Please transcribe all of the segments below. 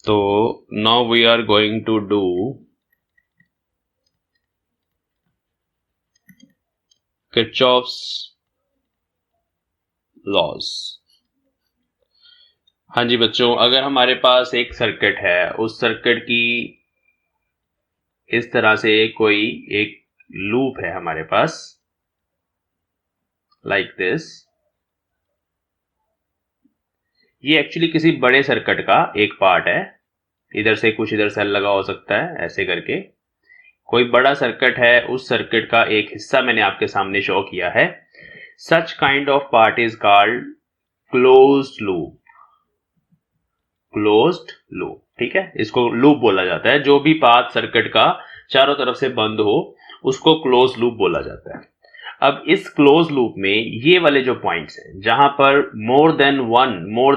तो now we are going to do Kirchhoff's laws. हाँ जी बच्चों, अगर हमारे पास एक सर्किट है, उस सर्किट की इस तरह से कोई एक लूप है हमारे पास, लाइक दिस। ये एक्चुअली किसी बड़े सर्किट का एक पार्ट है। इधर से कुछ इधर सेल लगा हो सकता है, ऐसे करके कोई बड़ा सर्किट है, उस सर्किट का एक हिस्सा मैंने आपके सामने शो किया है। Such kind of part is called closed loop. Closed loop, ठीक है, इसको लूप बोला जाता है। जो भी पाथ सर्किट का चारों तरफ से बंद हो उसको क्लोज लूप बोला जाता है। अब इस क्लोज लूप में ये वाले जो पॉइंट्स हैं जहां पर मोर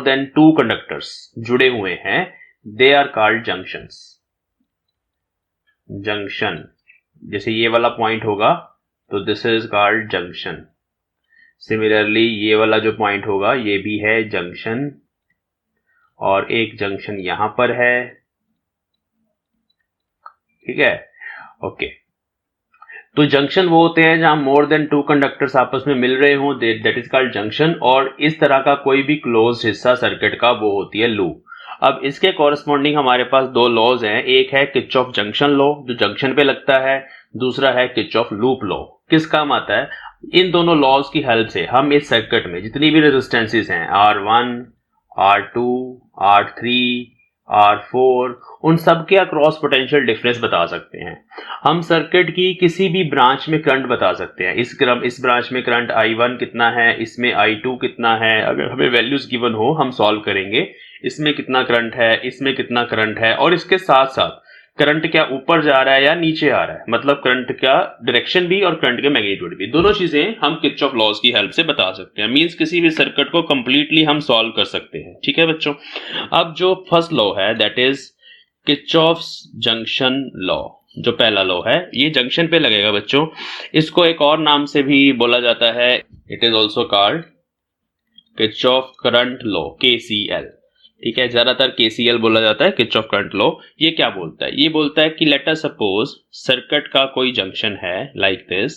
देन टू कंडक्टर्स जुड़े हुए हैं, they are called junctions. Junction, जैसे ये वाला पॉइंट होगा तो this is called junction. Similarly ये वाला जो पॉइंट होगा ये भी है जंक्शन, और एक जंक्शन यहां पर है, ठीक है, ओके। तो जंक्शन वो होते हैं जहां मोर देन टू कंडक्टर्स आपस में मिल रहे हों, दैट इज कॉल्ड जंक्शन। और इस तरह का कोई भी क्लोज हिस्सा सर्किट का वो होती है लूप। अब इसके कॉरेस्पॉन्डिंग हमारे पास दो लॉज हैं। एक है किरचॉफ जंक्शन लॉ जो जंक्शन पे लगता है, दूसरा है किरचॉफ लूप लॉ। किस काम आता है? इन दोनों लॉज की हेल्प से हम इस सर्किट में जितनी भी रेजिस्टेंसेस हैं, R1, R2, R3, R4, उन सब के अक्रॉस पोटेंशियल डिफरेंस बता सकते हैं। हम सर्किट की किसी भी ब्रांच में करंट बता सकते हैं। इस ब्रांच में करंट I1 कितना है, इसमें I2 कितना है, अगर हमें वैल्यूज गिवन हो हम सॉल्व करेंगे। इसमें कितना करंट है, इसमें कितना करंट है, और इसके साथ साथ करंट क्या ऊपर जा रहा है या नीचे आ रहा है, मतलब करंट का डायरेक्शन भी और करंट के मैग्नीट्यूड भी, दोनों चीजें हम किरचॉफ लॉज की हेल्प से बता सकते हैं। मींस किसी भी सर्किट को कंप्लीटली हम सॉल्व कर सकते हैं, ठीक है बच्चों। अब जो फर्स्ट लॉ है that is Kirchhoff's junction law. जो पहला लॉ है ये जंक्शन पे लगेगा बच्चों। इसको एक और नाम से भी बोला जाता है, it is also called Kirchhoff current law, KCL, ठीक है। ज्यादातर KCL बोला जाता है, किरचॉफ करंट लॉ। ये क्या बोलता है? ये बोलता है कि लेट अस सपोज सर्किट का कोई जंक्शन है लाइक दिस।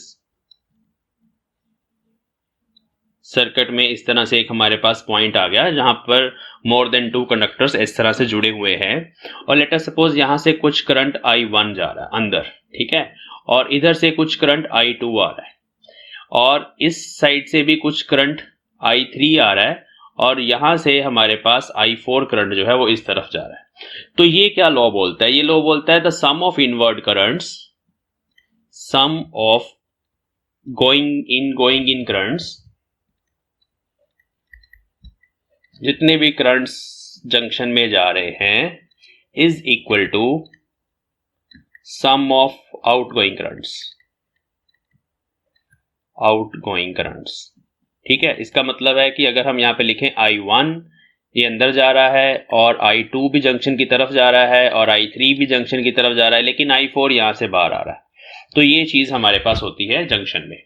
सर्किट में इस तरह से एक हमारे पास पॉइंट आ गया जहां पर मोर देन टू कंडक्टर्स इस तरह से जुड़े हुए हैं, और लेट अस सपोज यहां से कुछ करंट I1 जा रहा है अंदर, ठीक है, और इधर से कुछ करंट I2 आ रहा है, और इस साइड से भी कुछ करंट I3 आ रहा है, और यहां से हमारे पास I4 करंट जो है वो इस तरफ जा रहा है। तो ये क्या लॉ बोलता है? ये लॉ बोलता है the sum of inward currents, sum of going in currents, जितने भी करंट्स जंक्शन में जा रहे हैं, is equal to sum of outgoing currents, ठीक है। इसका मतलब है कि अगर हम यहां पे लिखें I1 ये अंदर जा रहा है, और I2 भी जंक्शन की तरफ जा रहा है, और I3 भी जंक्शन की तरफ जा रहा है, लेकिन I4 यहां से बाहर आ रहा है। तो ये चीज हमारे पास होती है जंक्शन में,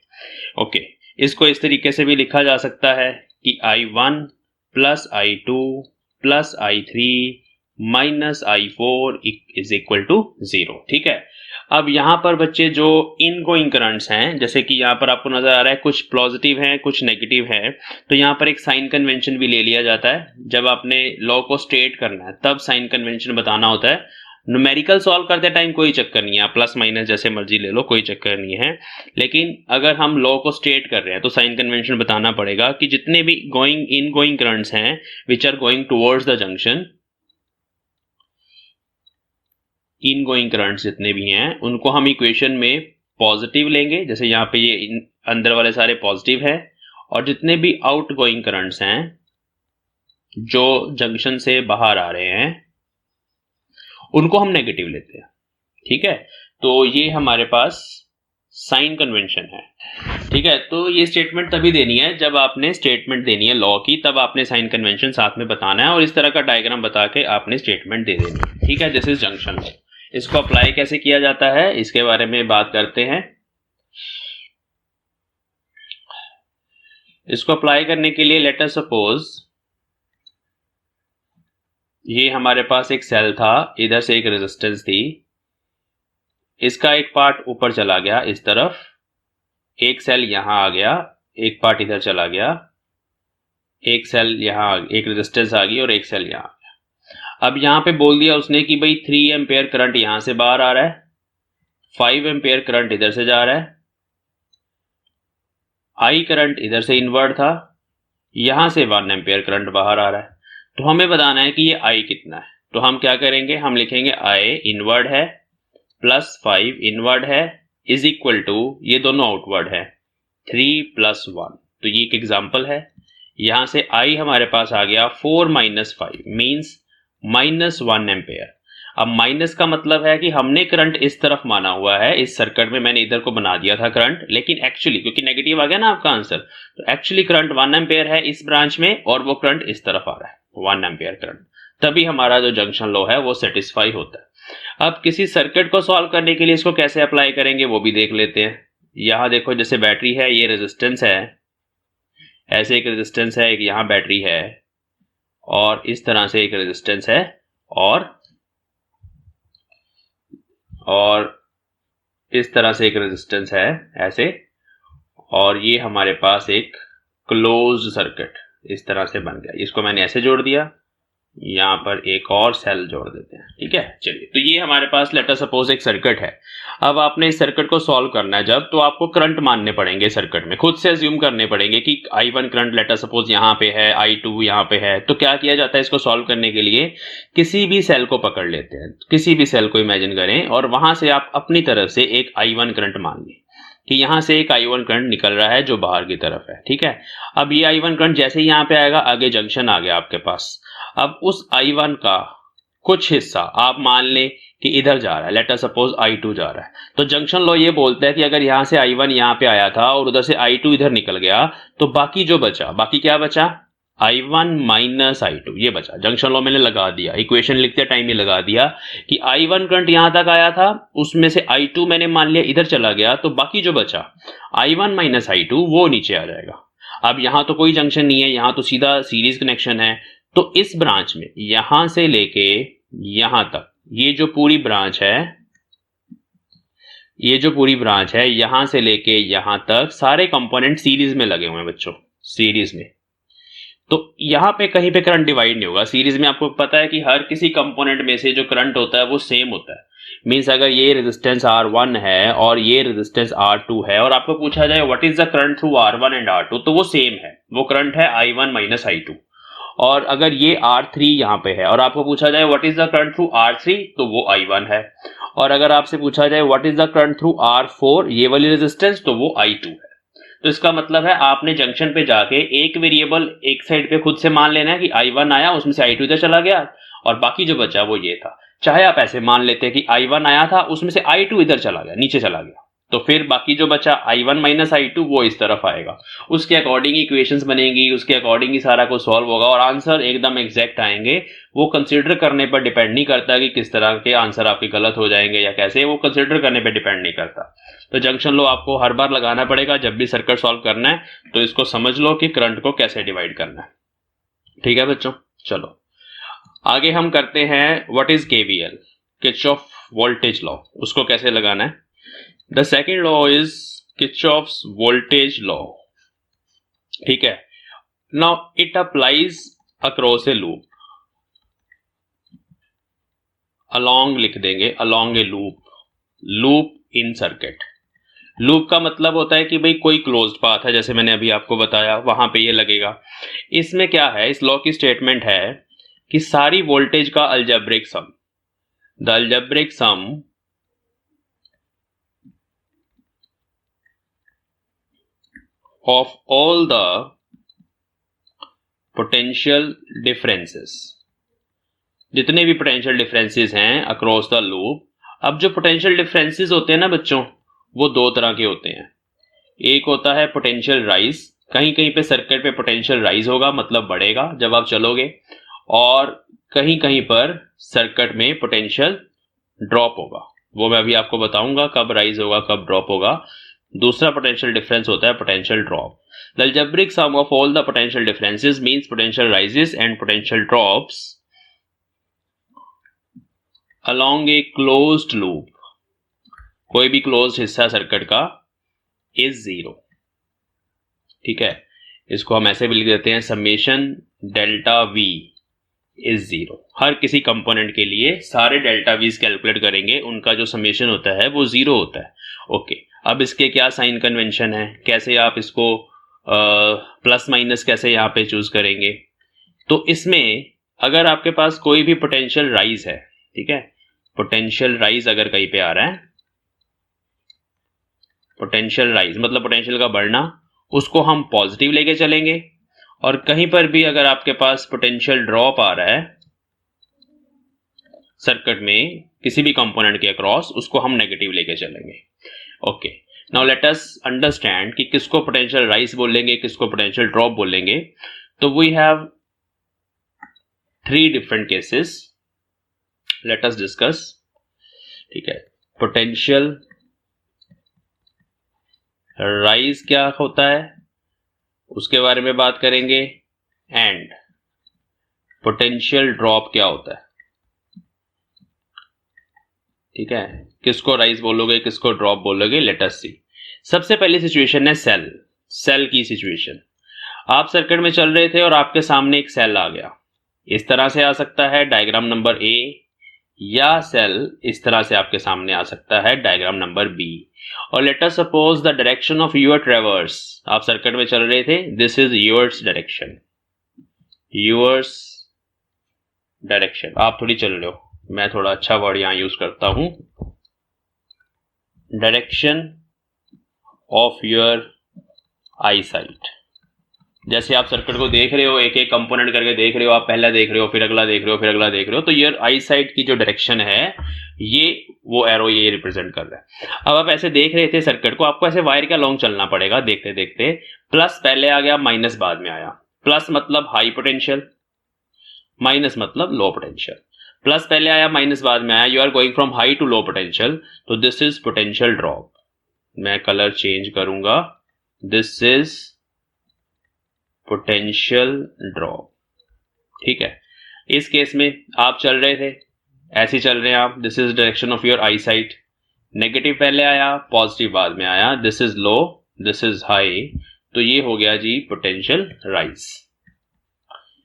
ओके। इसको इस तरीके से भी लिखा जा सकता है कि I1 plus I2 plus I3 minus I4 is equal to 0, ठीक है। अब यहां पर बच्चे जो इनगोइंग करंट्स हैं, जैसे कि यहां पर आपको नजर आ रहा है कुछ पॉजिटिव हैं कुछ नेगेटिव हैं, तो यहां पर एक साइन कन्वेंशन भी ले लिया जाता है। जब आपने लॉ को स्टेट करना है तब साइन कन्वेंशन बताना होता है। न्यूमेरिकल सॉल्व करते टाइम कोई चक्कर नहीं है, आप प्लस माइनस जैसे मर्जी ले लो, कोई चक्कर नहीं है। लेकिन अगर हम लॉ को स्टेट कर रहे हैं तो साइन कन्वेंशन बताना पड़ेगा कि जितने भी गोइंग करंट्स हैं which are going towards the junction, ingoing currents जितने भी हैं उनको हम इक्वेशन में पॉजिटिव लेंगे, जैसे यहाँ पे ये अंदर वाले सारे पॉजिटिव है, और जितने भी आउटगोइंग करंट्स हैं जो जंक्शन से बाहर आ रहे हैं उनको हम नेगेटिव लेते हैं, ठीक है। तो ये हमारे पास साइन कन्वेंशन है, ठीक है। तो ये स्टेटमेंट तभी देनी है जब आपने स्टेटमेंट देनी है लॉ की, तब आपने साइन कन्वेंशन साथ में बताना है, और इस तरह का डायग्राम बता के आपने स्टेटमेंट दे देनी है, ठीक है। This is junction law. इसको अप्लाई कैसे किया जाता है इसके बारे में बात करते हैं। इसको अप्लाई करने के लिए लेट अस सपोज ये हमारे पास एक सेल था, इधर से एक रेजिस्टेंस थी, इसका एक पार्ट ऊपर चला गया इस तरफ, एक सेल यहां आ गया, एक पार्ट इधर चला गया, एक सेल यहां, एक रेजिस्टेंस आ गई और एक सेल यहां आ गया। अब यहां पे बोल दिया उसने कि भाई 3 एम्पेयर करंट यहां से बाहर आ रहा है, 5 एम्पेयर करंट इधर से जा रहा है, आई करंट इधर से इनवर्ट था, यहां से 1 एम्पेयर करंट बाहर आ रहा है। तो हमें बताना है कि ये आई कितना है। तो हम क्या करेंगे, हम लिखेंगे आई इनवर्ड है प्लस 5 इनवर्ड है इज इक्वल टू, ये दोनों आउटवर्ड है, 3 प्लस 1। तो ये एक एग्जाम्पल है। यहां से आई हमारे पास आ गया 4 माइनस 5 मीन्स -1 एम्पेयर। अब माइनस का मतलब है कि हमने करंट इस तरफ माना हुआ है, इस सर्किट में मैंने इधर को बना दिया था करंट, लेकिन एक्चुअली क्योंकि नेगेटिव आ गया ना आपका आंसर, तो एक्चुअली करंट 1 एम्पेयर है इस ब्रांच में और वो करंट इस तरफ आ रहा है 1 एम्पेयर करंट, तभी हमारा जो जंक्शन लॉ है वो सेटिस्फाई होता है। अब किसी सर्किट को सॉल्व करने के लिए इसको कैसे अप्लाई करेंगे वो भी देख लेते हैं। यहां देखो, जैसे बैटरी है, ये रेजिस्टेंस है, ऐसे एक रेजिस्टेंस है, एक यहां बैटरी है और इस तरह से एक रेजिस्टेंस है और इस तरह से एक रेजिस्टेंस है ऐसे, और ये हमारे पास एक क्लोज्ड सर्किट इस तरह से बन गया। इसको मैंने ऐसे जोड़ दिया, यहां पर एक और सेल जोड़ देते हैं, ठीक है। चलिए, तो ये हमारे पास लेटर सपोज एक सर्किट है। अब आपने इस सर्किट को सॉल्व करना है जब, तो आपको करंट मानने पड़ेंगे सर्किट में, खुद से अज्यूम करने पड़ेंगे कि I1 करंट लेटर सपोज यहां पे है, I2 यहां पे है। तो क्या किया जाता है इसको सॉल्व करने के लिए, किसी भी सेल को पकड़ लेते हैं, किसी भी सेल को इमेजिन करें और वहां से आप अपनी तरफ से एक I1 करंट मान लें कि यहां से एक I1 करंट निकल रहा है जो बाहर की तरफ है, ठीक है। अब ये I1 करंट जैसे ही यहां पे आएगा, आगे जंक्शन आ गया आपके पास। अब उस I1 का कुछ हिस्सा आप मान लें कि इधर जा रहा है, लेट अस सपोज I2 जा रहा है। तो जंक्शन लॉ ये बोलता है कि अगर यहां से I1 यहां पे आया था और उधर से I2 इधर निकल गया, तो बाकी जो बचा, बाकी क्या बचा, I1 माइनस I2, ये बचा। जंक्शन लॉ मैंने लगा दिया, इक्वेशन लिखते टाइम ही लगा दिया कि I1 करंट यहां तक आया था, उसमें से I2 मैंने मान लिया इधर चला गया, तो बाकी जो बचा I1 माइनस I2 वो नीचे आ जाएगा। अब यहां तो कोई जंक्शन नहीं है, यहां तो सीधा सीरीज कनेक्शन है। तो इस ब्रांच में यहां से लेके यहां तक, ये जो पूरी ब्रांच है, यहां से लेके यहां तक सारे कंपोनेंट सीरीज में लगे हुए हैं बच्चों, सीरीज में। तो यहां पे कहीं पे करंट डिवाइड नहीं होगा। सीरीज में आपको पता है कि हर किसी कंपोनेंट में से जो करंट होता है वो सेम होता है। मींस अगर ये रेजिस्टेंस R1 है और ये रेजिस्टेंस R2 है और आपको पूछा जाए what is the current through R1 and R2, तो वो सेम है, वो करंट है I1 माइनस I2। और अगर ये R3 यहां पे है और आपको पूछा जाए what is the current through R3, तो वो I1 है। और अगर आपसे पूछा जाए what is the current through R4, ये वाली रेजिस्टेंस, तो वो I2 है। तो इसका मतलब है आपने जंक्शन पे जाके एक वेरिएबल एक साइड पे खुद से मान लेना है कि I1 आया, उसमें से I2 इधर चला गया और बाकी जो बचा वो ये था। चाहे आप ऐसे मान लेते हैं कि I1 आया था, उसमें से I2 इधर चला गया, नीचे चला गया, तो फिर बाकी जो बचा I1 माइनस I2 वो इस तरफ आएगा। उसके अकॉर्डिंग इक्वेशंस बनेंगी, उसके अकॉर्डिंग ही सारा कुछ सॉल्व होगा और आंसर एकदम एग्जैक्ट आएंगे। वो कंसीडर करने पर डिपेंड नहीं करता कि किस तरह के आंसर आपके गलत हो जाएंगे या कैसे, वो कंसीडर करने पर डिपेंड नहीं करता। तो जंक्शन लॉ आपको हर बार लगाना पड़ेगा जब भी सर्किट सॉल्व करना है, तो इसको समझ लो कि करंट को कैसे डिवाइड करना है, ठीक है बच्चों। चलो आगे हम करते हैं what is KVL, Kirchhoff voltage law, उसको कैसे लगाना है। The second law is Kirchhoff's voltage law, ठीक है। Now it applies across A loop, along लिख देंगे, along a loop in circuit. Loop का मतलब होता है कि भाई कोई क्लोज्ड पाथ है, जैसे मैंने अभी आपको बताया, वहां पे ये लगेगा। इसमें क्या है, इस लॉ की स्टेटमेंट है कि सारी वोल्टेज का algebraic sum, the algebraic sum of all the potential differences, जितने भी पोटेंशियल डिफरेंसेस हैं अक्रॉस द लूप। अब जो पोटेंशियल डिफरेंसेस होते हैं ना बच्चों, वो दो तरह के होते हैं। एक होता है पोटेंशियल राइज, कहीं कहीं पे सर्किट पे पोटेंशियल राइज होगा, मतलब बढ़ेगा जब आप चलोगे, और कहीं कहीं पर सर्किट में पोटेंशियल ड्रॉप होगा। वो मैं अभी आपको बताऊंगा कब राइज होगा कब ड्रॉप होगा। दूसरा पोटेंशियल डिफरेंस होता है potential drop. The algebraic sum of all the potential differences means potential rises and potential drops along a closed loop, कोई भी क्लोज्ड हिस्सा सर्किट का इज 0। ठीक है, इसको हम ऐसे भी लिख देते हैं समेशन डेल्टा वी इज 0। हर किसी कंपोनेंट के लिए सारे डेल्टा वीज कैलकुलेट करेंगे, उनका जो समेशन होता है वो 0 होता है। ओके, अब इसके क्या साइन कन्वेंशन है, कैसे आप इसको प्लस माइनस कैसे यहाँ पे चूज करेंगे। तो इसमें अगर आपके पास कोई भी पोटेंशियल राइज है, ठीक है, पोटेंशियल राइज अगर कहीं पे आ रहा है, पोटेंशियल राइज मतलब पोटेंशियल का बढ़ना, उसको हम पॉजिटिव लेके चलेंगे। और कहीं पर भी अगर आपके पास पोटेंशियल ड्रॉप आ रहा है सर्किट में किसी भी कंपोनेंट के अक्रॉस, उसको हम नेगेटिव लेके चलेंगे। Okay, now let us understand कि किसको पोटेंशियल राइज बोलेंगे, किसको पोटेंशियल ड्रॉप बोलेंगे। तो we have 3 different cases, let us discuss. ठीक है, पोटेंशियल राइज क्या होता है उसके बारे में बात करेंगे, एंड पोटेंशियल ड्रॉप क्या होता है। ठीक है, किसको राइज बोलोगे, किसको ड्रॉप बोलोगे, लेट अस सी। सबसे पहली सिचुएशन है सेल की सिचुएशन। आप सर्किट में चल रहे थे और आपके सामने एक सेल आ गया, इस तरह से आ सकता है डायग्राम नंबर ए, या सेल इस तरह से आपके सामने आ सकता है डायग्राम नंबर बी। और let us suppose the direction of your ट्रेवर्स, आप सर्किट में चल रहे थे, this is yours direction, yours direction. आप थोड़ी चल रहे हो, मैं थोड़ा अच्छा वर्ड यहां यूज करता हूं, direction of your I site. जैसे आप सर्किट को देख रहे हो, एक एक कंपोनेंट करके देख रहे हो, आप पहला देख रहे हो, फिर अगला देख रहे हो, फिर अगला देख रहे हो, तो योर आई साइट की जो डायरेक्शन है ये वो एरो ये रिप्रेजेंट कर रहा है। अब आप ऐसे देख रहे थे सर्किट को, आपको ऐसे वायर का लॉन्ग चलना पड़ेगा देखते देखते। प्लस पहले आ गया, माइनस बाद में आया। प्लस मतलब हाई पोटेंशियल, माइनस मतलब लो पोटेंशियल। प्लस पहले आया, माइनस बाद में आया, you are going from high to low potential, तो दिस इज पोटेंशियल ड्रॉप। मैं कलर चेंज करूंगा, दिस इज पोटेंशियल ड्रॉप। ठीक है, इस केस में आप चल रहे थे, ऐसे चल रहे हैं आप, this is direction of your I site, negative पहले आया, पॉजिटिव बाद में आया, this is low, this is high, तो ये हो गया जी पोटेंशियल राइज।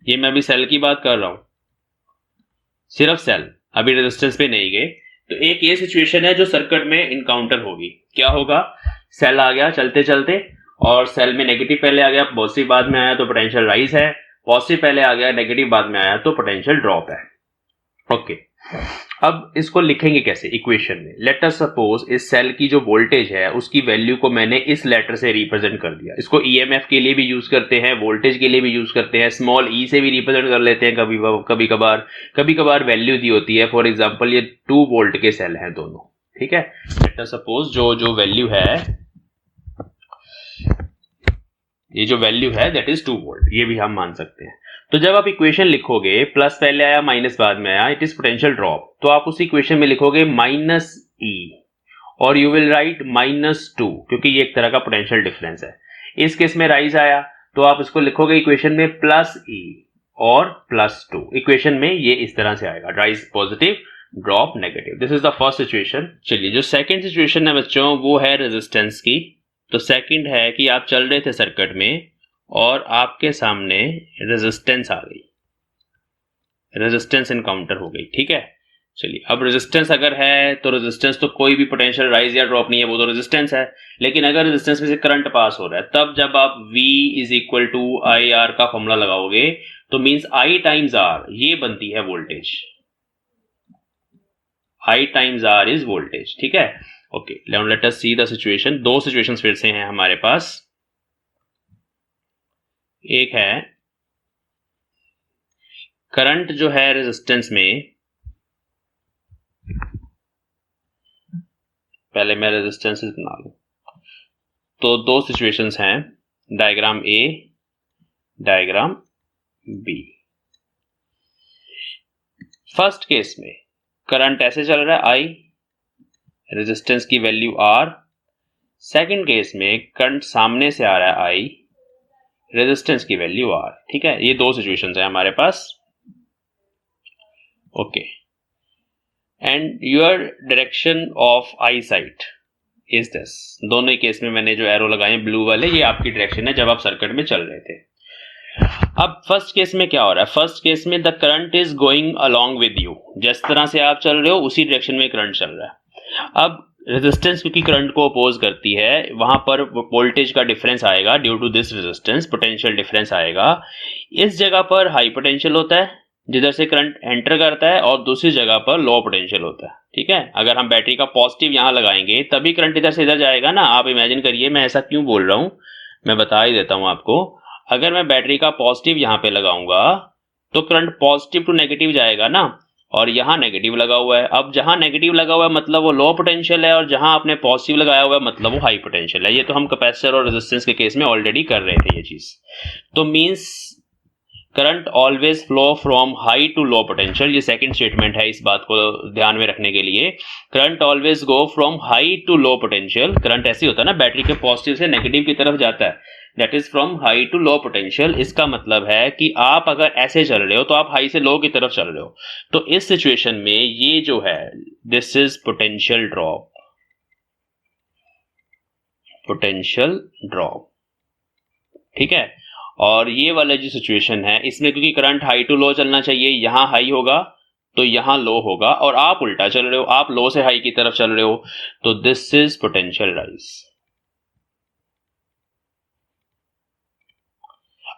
ये मैं अभी सेल की बात कर रहा हूं, सिर्फ सेल, अभी रेजिस्टेंस पे नहीं गए। तो एक ये सिचुएशन है जो सर्किट में इनकाउंटर होगी। क्या होगा, सेल आ गया चलते चलते, और सेल में नेगेटिव पहले आ गया, पॉजिटिव बाद में आया, तो पोटेंशियल राइज है। पॉजिटिव पहले आ गया, नेगेटिव बाद में आया, तो पोटेंशियल ड्रॉप है। ओके, अब इसको लिखेंगे कैसे इक्वेशन में। लेट अस सपोज इस सेल की जो वोल्टेज है उसकी वैल्यू को मैंने इस लेटर से रिप्रेजेंट कर दिया। इसको ईएमएफ के लिए भी यूज करते हैं, वोल्टेज के लिए भी यूज करते हैं, स्मॉल ई से भी रिप्रेजेंट कर लेते हैं कभी कभार वैल्यू दी होती है। फॉर एग्जांपल ये 2 वोल्ट के सेल हैं दोनों, ठीक है। लेट अस सपोज जो वैल्यू है, ये जो वैल्यू है दैट इज 2 वोल्ट, ये भी हम मान सकते हैं। तो जब आप इक्वेशन लिखोगे, प्लस पहले आया, माइनस बाद में आया, इट इज पोटेंशियल ड्रॉप, तो आप उस इक्वेशन में लिखोगे माइनस ई, और यू विल राइट -2, क्योंकि ये एक तरह का पोटेंशियल डिफरेंस है। इस केस में राइज आया तो आप इसको लिखोगे इक्वेशन में प्लस ई और +2। इक्वेशन में ये इस तरह से आएगा, rise positive, drop negative. This is the first situation. चलिए, जो सेकंड सिचुएशन है बच्चों, वो है रेजिस्टेंस की। तो सेकंड है कि आप चल रहे थे सर्किट में और आपके सामने रेजिस्टेंस आ गई, रेजिस्टेंस इनकाउंटर हो गई, ठीक है। चलिए, अब रेजिस्टेंस अगर है तो रेजिस्टेंस तो कोई भी पोटेंशियल राइज या ड्रॉप नहीं है, वो तो रेजिस्टेंस है। लेकिन अगर रेजिस्टेंस में से करंट पास हो रहा है, तब जब आप V = IR का फॉर्मूला लगाओगे तो मींस I टाइम्स R, ये बनती है voltage. I times R is voltage, ठीक है। Okay, now let us see the situation. 2 situations फिर से हैं हमारे पास। एक है करंट जो है रेजिस्टेंस में, पहले मैं रेजिस्टेंस बना लूं। तो 2 सिचुएशंस हैं, diagram A, diagram B. First case में करंट ऐसे चल रहा है I, रेजिस्टेंस की वैल्यू R। सेकंड केस में करंट सामने से आ रहा है I, रेजिस्टेंस की वैल्यू R, ठीक है। ये 2 सिचुएशंस हैं हमारे पास। Okay, and your direction of eyesight is this. दोनों ही केस में मैंने जो एरो लगाए हैं ब्लू वाले, ये आपकी डायरेक्शन है जब आप सर्किट में चल रहे थे। अब फर्स्ट केस में क्या हो रहा है? फर्स्ट केस में the current is going along with you, जिस तरह से आप चल रहे हो उसी डायरेक्शन में करंट चल रहा है। अब रेजिस्टेंस क्योंकि करंट को अपोज करती है, वहां पर वोल्टेज का डिफरेंस आएगा due to this resistance, potential difference आएगा। इस जगह पर हाई पोटेंशियल होता है जिधर से करंट एंटर करता है, और दूसरी जगह पर लो पोटेंशियल होता है। ठीक है, अगर हम बैटरी का पॉजिटिव यहां लगाएंगे तभी करंट इधर से इधर जाएगा ना। आप इमेजिन करिए, मैं ऐसा क्यों बोल रहा हूं मैं बता ही देता हूं आपको। अगर मैं बैटरी का पॉजिटिव यहां पे लगाऊंगा तो करंट पॉजिटिव टू नेगेटिव जाएगा ना, और यहां नेगेटिव लगा हुआ है। अब जहां नेगेटिव लगा हुआ है मतलब वो लो पोटेंशियल है, और जहां आपने पॉजिटिव लगाया हुआ है मतलब वो हाई पोटेंशियल है। ये तो हम कैपेसिटर और रेजिस्टेंस के केस में ऑलरेडी कर रहे थे ये चीज। तो means current always flow from high to low potential, ये सेकंड स्टेटमेंट है, इस बात को ध्यान में रखने के लिए। Current always go from high to low potential. Current ऐसे होता है ना, बैटरी के पॉजिटिव से नेगेटिव की तरफ जाता है, that is from high to low potential. इसका मतलब है कि आप अगर ऐसे चल रहे हो तो आप हाई से लो की तरफ चल रहे हो। तो इस सिचुएशन में ये जो है this is potential drop, potential drop. ठीक है, और ये वाला जो सिचुएशन है इसमें क्योंकि करंट हाई टू लो चलना चाहिए, यहां हाई होगा तो यहां लो होगा, और आप उल्टा चल रहे हो, आप लो से हाई की तरफ चल रहे हो, तो दिस इज पोटेंशियल राइज।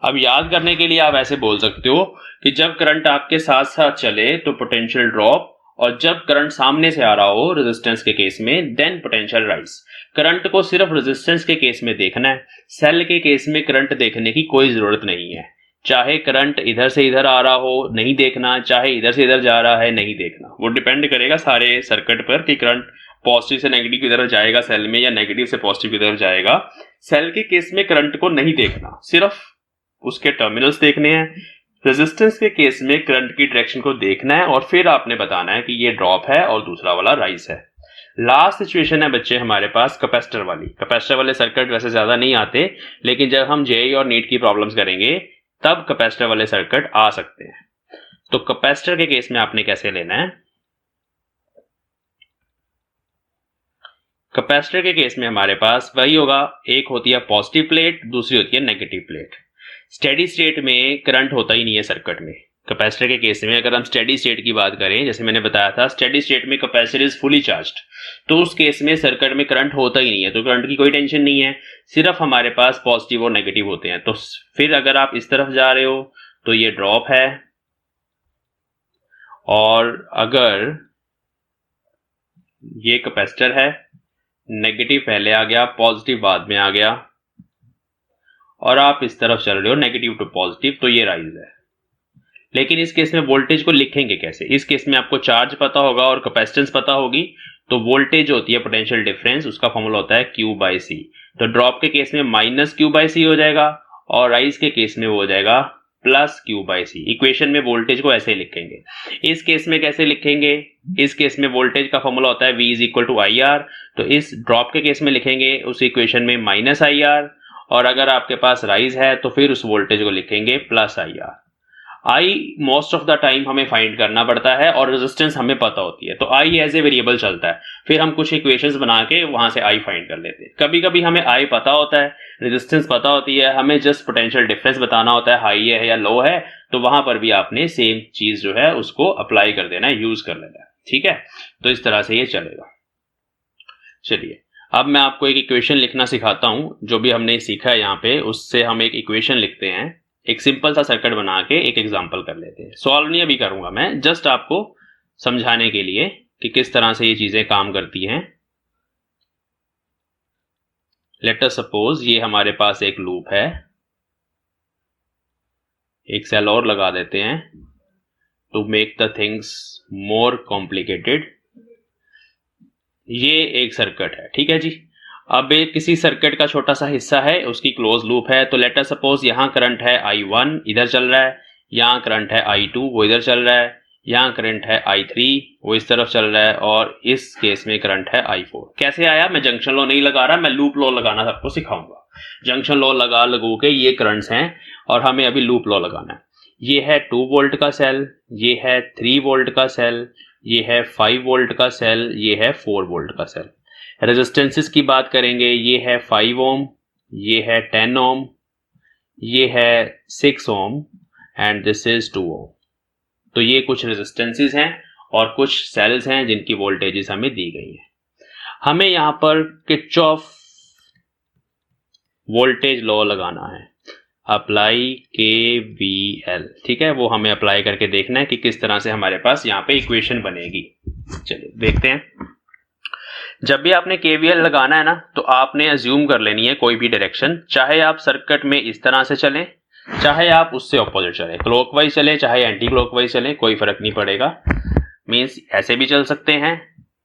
अब याद करने के लिए आप ऐसे बोल सकते हो कि जब करंट आपके साथ साथ चले तो पोटेंशियल ड्रॉप, और जब करंट सामने से आ रहा हो रेजिस्टेंस के केस में देन पोटेंशियल राइज। करंट को सिर्फ रेजिस्टेंस के केस में देखना है, सेल के केस में करंट देखने की कोई जरूरत नहीं है। चाहे करंट इधर से इधर आ रहा हो नहीं देखना, चाहे इधर से इधर जा रहा है नहीं देखना, वो डिपेंड करेगा सारे सर्किट पर कि करंट पॉजिटिव से नेगेटिव की तरफ जाएगा सेल में या नेगेटिव से पॉजिटिव की तरफ जाएगा। सेल के केस में करंट को नहीं देखना, सिर्फ उसके टर्मिनल्स देखने हैं। रेजिस्टेंस के केस में करंट की डायरेक्शन को देखना है और फिर आपने बताना है कि ये ड्रॉप है और दूसरा वाला राइज है। लास्ट सिचुएशन है बच्चे हमारे पास कैपेसिटर वाली। कैपेसिटर वाले सर्किट वैसे ज्यादा नहीं आते, लेकिन जब हम जेईई और नीट की प्रॉब्लम्स करेंगे तब कैपेसिटर वाले सर्किट आ सकते हैं। तो कैपेसिटर के केस में आपने कैसे लेना है? कैपेसिटर के केस में हमारे पास वही होगा, एक होती है पॉजिटिव प्लेट, दूसरी होती है नेगेटिव प्लेट। स्टेडी स्टेट में करंट होता ही नहीं है सर्किट में। कैपेसिटर के केस में अगर हम स्टेडी स्टेट की बात करें, जैसे मैंने बताया था स्टेडी स्टेट में कैपेसिटर इज फुली चार्ज्ड, तो उस केस में सर्किट में करंट होता ही नहीं है, तो करंट की कोई टेंशन नहीं है, सिर्फ हमारे पास पॉजिटिव और नेगेटिव होते हैं। तो फिर अगर आप इस तरफ जा रहे हो तो ये ड्रॉप है, और अगर ये कैपेसिटर है, नेगेटिव पहले आ गया पॉजिटिव बाद में आ गया, और आप इस तरफ चल रहे हो नेगेटिव टू पॉजिटिव, तो ये राइज है। लेकिन इस केस में वोल्टेज को लिखेंगे कैसे? इस केस में आपको चार्ज पता होगा और कैपेसिटेंस पता होगी, तो वोल्टेज होती है पोटेंशियल डिफरेंस, उसका फॉर्मूला होता है Q बाई सी। तो ड्रॉप के केस में माइनस Q बाई सी हो जाएगा, और राइज के केस में वो हो जाएगा plus Q by C. Equation में वोल्टेज को ऐसे लिखेंगे। इस केस में कैसे लिखेंगे? इस केस में वोल्टेज का फॉर्मूला होता है V is equal to I R, तो इस ड्रॉप के केस में लिखेंगे उस इक्वेशन में माइनस आई आर, और अगर आपके पास राइज है तो फिर उस वोल्टेज को लिखेंगे plus I R. I most of the time हमें फाइंड करना पड़ता है और रेजिस्टेंस हमें पता होती है, तो आई एज ए वेरिएबल चलता है, फिर हम कुछ इक्वेशंस बना के वहां से आई फाइंड कर लेते हैं। कभी कभी हमें आई पता होता है, रेजिस्टेंस पता होती है, हमें जस्ट पोटेंशियल डिफरेंस बताना होता है हाई है या लो है, तो वहां पर भी आपने सेम चीज जो है उसको अप्लाई कर देना है, यूज कर लेना है। ठीक है, तो इस तरह से ये चलेगा। चलिए अब मैं आपको एक इक्वेशन लिखना सिखाता हूं, जो भी हमने सीखा है यहाँ पे उससे हम एक इक्वेशन लिखते हैं, एक सिंपल सा सर्किट बना के एक एग्जांपल कर लेते हैं। सॉल्व नहीं अभी करूंगा मैं, जस्ट आपको समझाने के लिए कि किस तरह से ये चीजें काम करती हैं। लेट अस सपोज ये हमारे पास एक लूप है, एक सेल और लगा देते हैं to make the things more complicated. ये एक सर्किट है, ठीक है जी। अब एक किसी सर्किट का छोटा सा हिस्सा है, उसकी क्लोज लूप है, तो लेट अस सपोज यहां करंट है I1 इधर चल रहा है, यहां करंट है I2 वो इधर चल रहा है, यहां करंट है I3 वो इस तरफ चल रहा है, और इस केस में करंट है I4। कैसे आया? मैं जंक्शन लॉ नहीं लगा रहा, मैं लूप लॉ लगाना सबको सिखाऊंगा। जंक्शन लॉ लगू के ये करंट्स हैं और हमें अभी लूप लॉ लगाना है। ये है 2 वोल्ट का सेल, ये है 3 वोल्ट का सेल, ये है 5 वोल्ट का सेल, ये है 4 वोल्ट का सेल। रेजिस्टेंसेस की बात करेंगे, ये है 5 ओम, ये है 10 ओम, ये है 6 ओम एंड दिस इज 2 ओम। तो ये कुछ रेजिस्टेंसेस हैं और कुछ सेल्स हैं जिनकी वोल्टेजेस हमें दी गई है। हमें यहां पर किरचॉफ वोल्टेज लॉ लगाना है, अप्लाई KVL, ठीक है। वो हमें अप्लाई करके देखना है कि किस तरह से हमारे पास यहाँ पे इक्वेशन बनेगी। चलिए देखते हैं। जब भी आपने KVL लगाना है ना, तो आपने अज्यूम कर लेनी है कोई भी डायरेक्शन, चाहे आप सर्किट में इस तरह से चलें, चाहे आप उससे ऑपोजिट चलें, क्लॉकवाइज चले चाहे एंटी क्लॉकवाइज चले, कोई फर्क नहीं पड़ेगा। मीन्स ऐसे भी चल सकते हैं,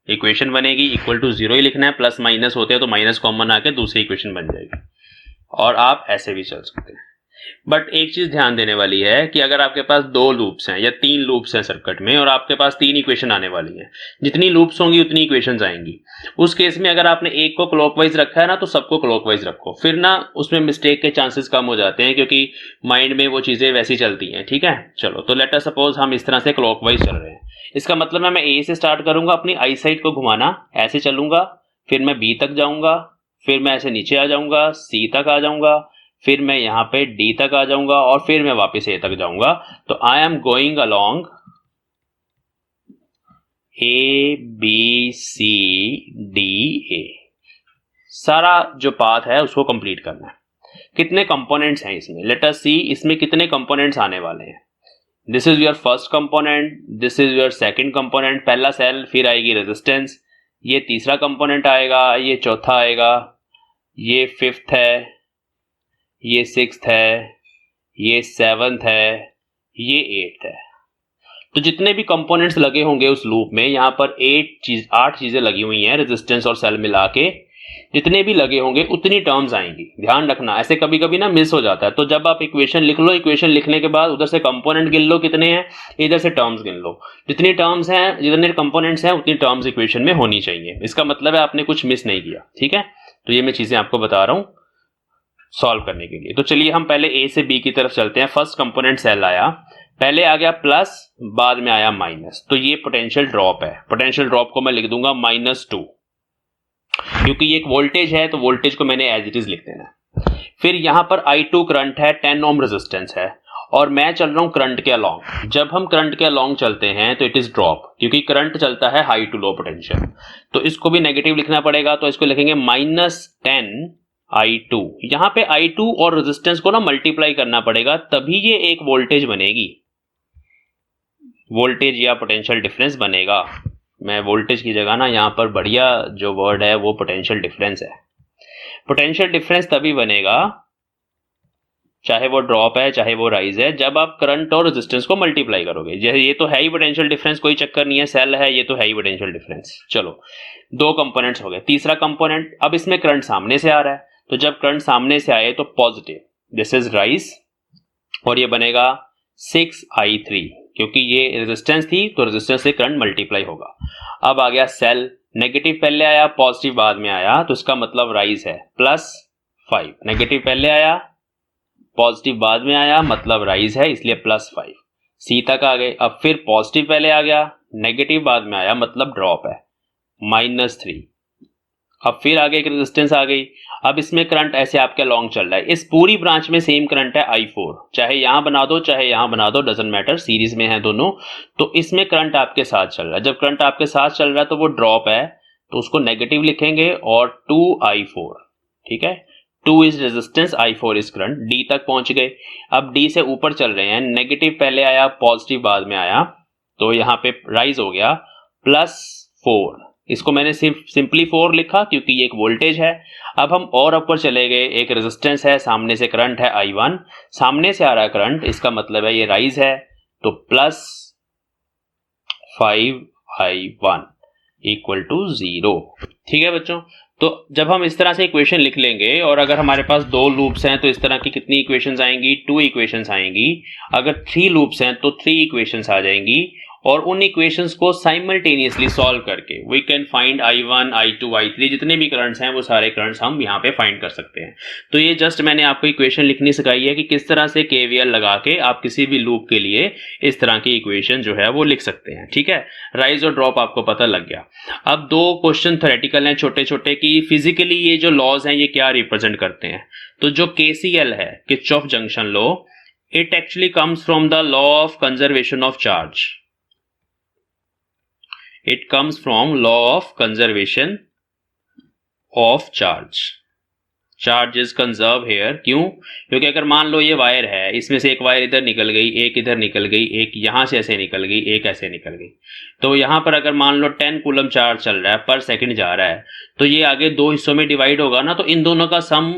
इक्वेशन बनेगी इक्वल टू 0 ही लिखना है, प्लस माइनस होते हैं तो माइनस कॉमन आके दूसरी इक्वेशन बन जाएगी। और आप ऐसे भी चल सकते हैं। बट एक चीज ध्यान देने वाली है कि अगर आपके पास 2 लूप्स हैं या 3 लूप्स हैं सर्किट में और आपके पास 3 इक्वेशन आने वाली हैं, जितनी लूप्स होंगी उतनी इक्वेशंस आएंगी। उस केस में अगर आपने एक को क्लॉकवाइज रखा है ना, तो सबको क्लॉकवाइज रखो, फिर ना उसमें मिस्टेक के चांसेस कम हो जाते हैं, क्योंकि माइंड में वो चीजें वैसी चलती हैं, ठीक है। चलो, तो लेट अस सपोज हम इस तरह से क्लॉकवाइज चल रहे हैं। इसका मतलब है मैं A से स्टार्ट करूंगा, अपनी आई साइड को घुमाना, ऐसे चलूंगा, फिर मैं B तक जाऊंगा, फिर मैं ऐसे नीचे आ जाऊंगा, C तक आ जाऊंगा, फिर मैं यहाँ पे D तक आ जाऊंगा और फिर मैं वापस A तक जाऊंगा। तो I am going along ABCDA, सारा जो पाथ है उसको कंप्लीट करना है। कितने कंपोनेंट्स हैं इसमें, लेट अस सी इसमें कितने कंपोनेंट्स आने वाले हैं। This is your first component, this is your second component, पहला सेल, फिर आएगी रेजिस्टेंस, ये तीसरा कंपोनेंट आएगा, ये चौथा आएगा, ये फिफ्थ है, ये सिक्स्थ है, ये सेवंथ है, ये एट्थ है। तो जितने भी कंपोनेंट्स लगे होंगे उस लूप में, यहां पर 8 चीजें लगी हुई हैं, रेजिस्टेंस और सेल मिला के जितने भी लगे होंगे उतनी टर्म्स आएंगी। ध्यान रखना, ऐसे कभी कभी ना मिस हो जाता है। तो जब आप इक्वेशन लिख लो, इक्वेशन लिखने के बाद उधर से कंपोनेंट गिन लो कितने हैं, इधर से टर्म्स गिन लो, जितनी टर्म्स हैं, जितने कंपोनेंट्स हैं उतनी टर्म्स इक्वेशन में होनी चाहिए। इसका मतलब है आपने कुछ मिस नहीं किया, ठीक है। तो ये मैं चीजें आपको बता रहा हूं सॉल्व करने के लिए। तो चलिए हम पहले A से B की तरफ चलते हैं। फर्स्ट कंपोनेंट सेल आया, पहले आ गया प्लस, बाद में आया माइनस, तो ये पोटेंशियल ड्रॉप है। पोटेंशियल ड्रॉप को मैं लिख दूंगा -2, क्योंकि ये एक वोल्टेज है तो वोल्टेज को मैंने एज इट इज लिख देना। फिर यहां पर I2 करंट है, 10 ओम रेजिस्टेंस है और मैं चल रहा हूं करंट के अलोंग। जब हम करंट के अलोंग चलते हैं तो इट इज ड्रॉप, क्योंकि करंट चलता है हाई टू लो पोटेंशियल, तो इसको भी नेगेटिव लिखना पड़ेगा। तो इसको लिखेंगे -10 I2। यहां पे I2 और रेजिस्टेंस को ना मल्टीप्लाई करना पड़ेगा, तभी ये एक वोल्टेज बनेगी, वोल्टेज या पोटेंशियल डिफरेंस बनेगा। मैं वोल्टेज की जगह ना यहां पर बढ़िया जो वर्ड है वो पोटेंशियल डिफरेंस है। पोटेंशियल डिफरेंस तभी बनेगा, चाहे वो ड्रॉप है चाहे वो राइज है, जब आप करंट और रेजिस्टेंस को मल्टीप्लाई करोगे। जैसे ये तो है ही पोटेंशियल डिफरेंस, कोई चक्कर नहीं है, सेल है, ये तो है ही पोटेंशियल डिफरेंस। चलो, 2 कंपोनेंट्स हो गए। तीसरा कंपोनेंट, अब इसमें करंट सामने से आ रहा है, तो जब करंट सामने से आए तो पॉजिटिव, दिस इज राइज, और ये बनेगा 6I3, क्योंकि ये रेजिस्टेंस थी तो रेजिस्टेंस से करंट मल्टीप्लाई होगा। अब आ गया सेल, नेगेटिव पहले आया, पॉजिटिव बाद में आया, तो इसका मतलब राइज है, +5। नेगेटिव पहले आया, पॉजिटिव बाद में आया, मतलब राइज है, इसलिए +5। सी तक आ गए। अब फिर पॉजिटिव पहले आ गया, नेगेटिव बाद में आया, मतलब ड्रॉप है, -3। अब फिर आगे एक रेजिस्टेंस आ गई। अब इसमें करंट ऐसे आपके लॉन्ग चल रहा है, इस पूरी ब्रांच में सेम करंट है I4, चाहे यहां बना दो चाहे यहां बना दो, डजंट मैटर, सीरीज में है दोनों। तो इसमें करंट आपके साथ चल रहा है। जब करंट आपके साथ चल रहा है तो वो ड्रॉप है, तो उसको नेगेटिव लिखेंगे और 2I4, ठीक है। 2 is resistance, I4 is current. D तक पहुंच गए। अब D से ऊपर चल रहे हैं, नेगेटिव पहले आया, पॉजिटिव बाद में आया, तो यहां पे राइज हो गया +4। इसको मैंने सिर्फ सिंपली 4 लिखा क्योंकि ये एक वोल्टेज है। अब हम और ऊपर चले गए, एक रेजिस्टेंस है, सामने से करंट है I1, सामने से आ रहा है करंट, इसका मतलब है ये राइज है, तो +5I1 = 0। ठीक है बच्चों, तो जब हम इस तरह से इक्वेशन लिख लेंगे, और अगर हमारे पास 2 लूप्स हैं तो इस तरह की कितनी इक्वेशंस आएंगी, 2 इक्वेशंस आएंगी। अगर 3 लूप्स हैं तो 3 इक्वेशंस आ जाएंगी, और उन इक्वेशंस को साइमल्टेनियसली सॉल्व करके we can find I1, I2, I3 जितने भी करंट्स हैं वो सारे करंट्स हम यहाँ पे फाइंड कर सकते हैं। तो ये जस्ट मैंने आपको इक्वेशन लिखनी सिखाई है कि किस तरह से KVL लगा के आप किसी भी लूप के लिए इस तरह की इक्वेशन जो है वो लिख सकते हैं। ठीक है, राइज और ड्रॉप आपको पता लग गया। अब दो क्वेश्चन थ्योरेटिकल हैं छोटे छोटे कि फिजिकली ये जो लॉज हैं ये क्या रिप्रेजेंट करते हैं। तो जो KCL है, Kirchhoff junction law, it actually comes from the law of conservation of charge. It comes from law of conservation of charge. Charge is conserved here. क्यों? क्योंकि अगर मान लो ये वायर है, इसमें से एक वायर इधर निकल गई, एक इधर निकल गई, एक यहां से ऐसे निकल गई, एक ऐसे निकल गई, तो यहां पर अगर मान लो 10 कूलम चार्ज चल रहा है, पर सेकंड जा रहा है, तो ये आगे दो हिस्सों में डिवाइड होगा ना, तो इन दोनों का सम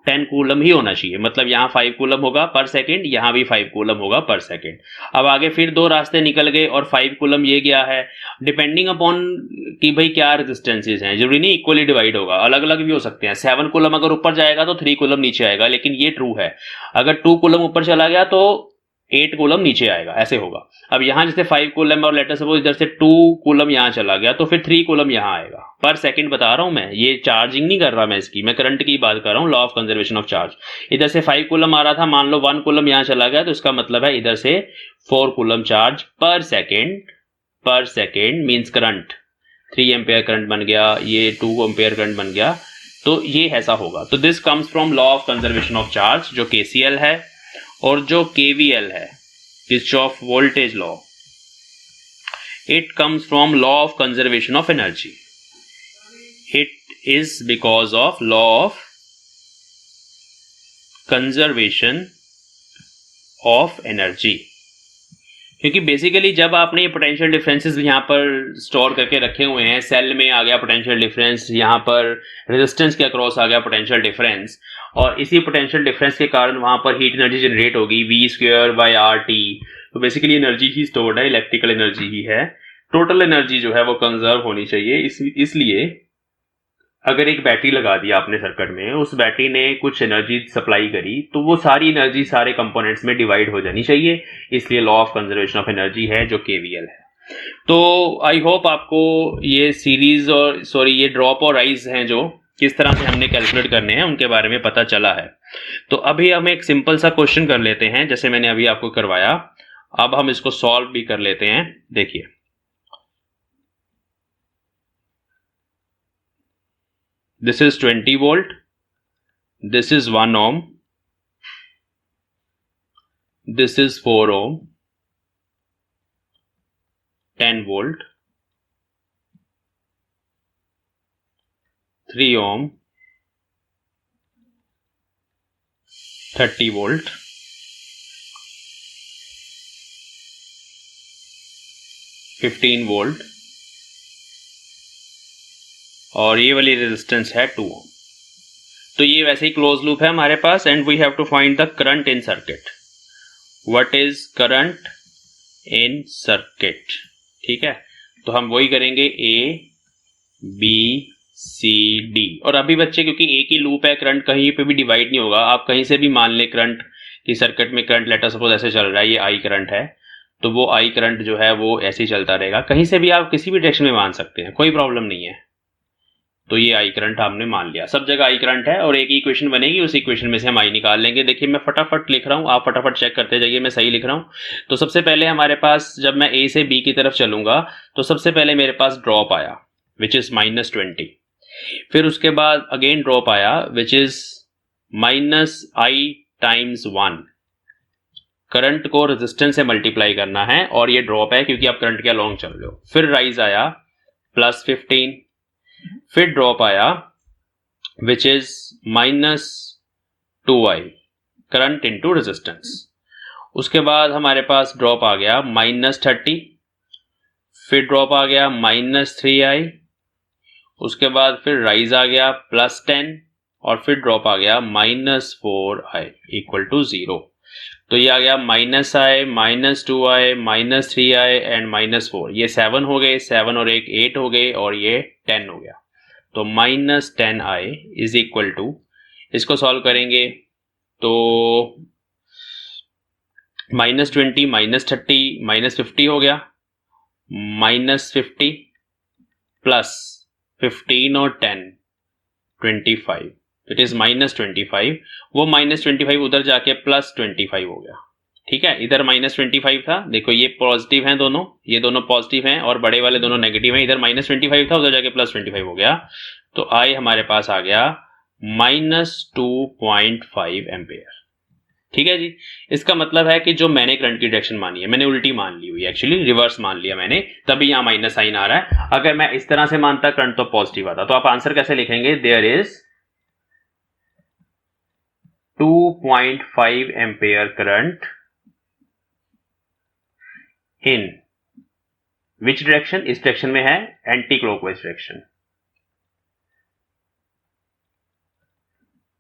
10 कूलम ही होना चाहिए। मतलब यहाँ 5 कूलम होगा पर सेकंड, यहाँ भी 5 कूलम होगा पर सेकंड। अब आगे फिर दो रास्ते निकल गए और 5 कूलम ये गया है, डिपेंडिंग अपॉन कि भाई क्या रेजिस्टेंसेज हैं, जरूरी नहीं इक्वली डिवाइड होगा, अलग अलग भी हो सकते हैं। 7 कूलम अगर ऊपर जाएगा तो 3 कूलम नीचे आएगा, लेकिन ये ट्रू है। अगर 2 कूलम ऊपर चला गया तो 8 कूलम नीचे आएगा, ऐसे होगा। अब यहां जैसे 5 कूलम और लेटर सपोज इधर से 2 कूलम यहां चला गया तो फिर 3 कूलम यहां आएगा। पर सेकंड बता रहा हूं मैं, ये चार्जिंग नहीं कर रहा मैं इसकी, मैं करंट की बात कर रहा हूं, law of conservation of charge. इधर से 5 कूलम आ रहा था, मान लो 1 कूलम यहां चला गया, तो इसका मतलब है इधर से 4 कूलम चार्ज पर second means current 3 ampere current बन गया, ये 2 एम्पेयर करंट बन गया, तो ये ऐसा होगा। तो this comes from law of conservation of charge, जो KCL है, और जो KVL है, Kirchhoff voltage law, it comes from law of conservation of energy. It is because of law of conservation of energy. क्योंकि बेसिकली जब आपने ये potential differences यहाँ पर स्टोर करके रखे हुए हैं, सेल में आ गया पोटेंशियल डिफरेंस, यहाँ पर रेजिस्टेंस के अक्रॉस आ गया पोटेंशियल डिफरेंस, और इसी पोटेंशियल डिफरेंस के कारण वहां पर हीट एनर्जी जनरेट होगी V²/RT। तो बेसिकली एनर्जी ही स्टोर्ड है, इलेक्ट्रिकल एनर्जी ही है। टोटल एनर्जी जो है वो कंजर्व होनी चाहिए। इसलिए अगर एक बैटरी लगा दी आपने सर्किट में, उस बैटरी ने कुछ एनर्जी सप्लाई करी, तो वो सारी एनर्जी सारे कंपोनेंट्स में डिवाइड हो जानी चाहिए। इसलिए law of conservation of energy है जो KVL है। तो आई होप आपको ये सीरीज और ये ड्रॉप और राइज हैं जो किस तरह से हमने कैलकुलेट करने हैं उनके बारे में पता चला है। तो अभी हम एक सिंपल सा क्वेश्चन कर लेते हैं, जैसे मैंने अभी आपको करवाया। अब हम इसको सॉल्व भी कर लेते हैं। देखिए, this is 20 volt, this is 1 ohm, this is 4 ohm, 10 volt, 3 ohm, 30 volt, 15 volt, और ये वाली रेजिस्टेंस है 2 ओम। तो ये वैसे ही क्लोज लूप है हमारे पास, and we have to find the current in circuit. What is current in circuit? ठीक है, तो हम वही करेंगे ABCD। और अभी बच्चे क्योंकि एक ही लूप है, करंट कहीं पे भी डिवाइड नहीं होगा। आप कहीं से भी मान ले करंट की, सर्किट में करंट लेटर सपोज ऐसे चल रहा है, ये I करंट है, तो वो I करंट जो है वो ऐसे ही चलता रहेगा। कहीं से भी आप किसी भी डायरेक्शन में मान सकते हैं, कोई प्रॉब्लम नहीं है। तो ये I करंट हमने मान लिया, सब जगह I करंट है, और एक ही इक्वेशन बनेगी, उस इक्वेशन में से हम I निकाल लेंगे। देखिए मैं फटाफट लिख रहा हूँ, आप फटाफट चेक करते जाइए मैं सही लिख रहा हूँ। तो सबसे पहले हमारे पास, जब मैं A से B की तरफ चलूंगा, तो सबसे पहले मेरे पास ड्रॉप आया विच इज -20। फिर उसके बाद अगेन ड्रॉप आया विच इज -I/1। करंट को रेजिस्टेंस से मल्टीप्लाई करना है, और ये ड्रॉप है क्योंकि आप करंट के अलोंग चल रहे हो। फिर राइज आया +15। फिर ड्रॉप आया which is -2I, current into resistance. उसके बाद हमारे पास ड्रॉप आ गया -30। फिर ड्रॉप आ गया -3I। उसके बाद फिर राइज आ गया +10, और फिर ड्रॉप आ गया -4I = 0। तो ये आ गया -I, -2I, -3I एंड -4। ये 7 हो गए, 7 और 1 8 हो गए, और ये 10 हो गया। तो -10I = इसको सॉल्व करेंगे तो -20, -30, -50 हो गया, -50 प्लस 15 और 10 25, इट इज -25, वो -25 उधर जाके +25 हो गया। ठीक है, इधर -25 था, देखो ये पॉजिटिव हैं दोनों, ये दोनों पॉजिटिव हैं और बड़े वाले दोनों नेगेटिव हैं। इधर -25 था, उधर जाके +25 हो गया, तो आई हमारे पास आ गया -2.5 एम्पेयर। ठीक है जी, इसका मतलब है कि जो मैंने करंट की डायरेक्शन मानी है, मैंने उल्टी मान ली हुई, एक्चुअली रिवर्स मान लिया मैंने, तभी यहां माइनस साइन आ रहा है। अगर मैं इस तरह से मानता करंट तो पॉजिटिव आता। तो आप आंसर कैसे लिखेंगे? There is 2.5 ampere current in which direction? इस डायरेक्शन में है, एंटी क्लॉकवाइज डायरेक्शन।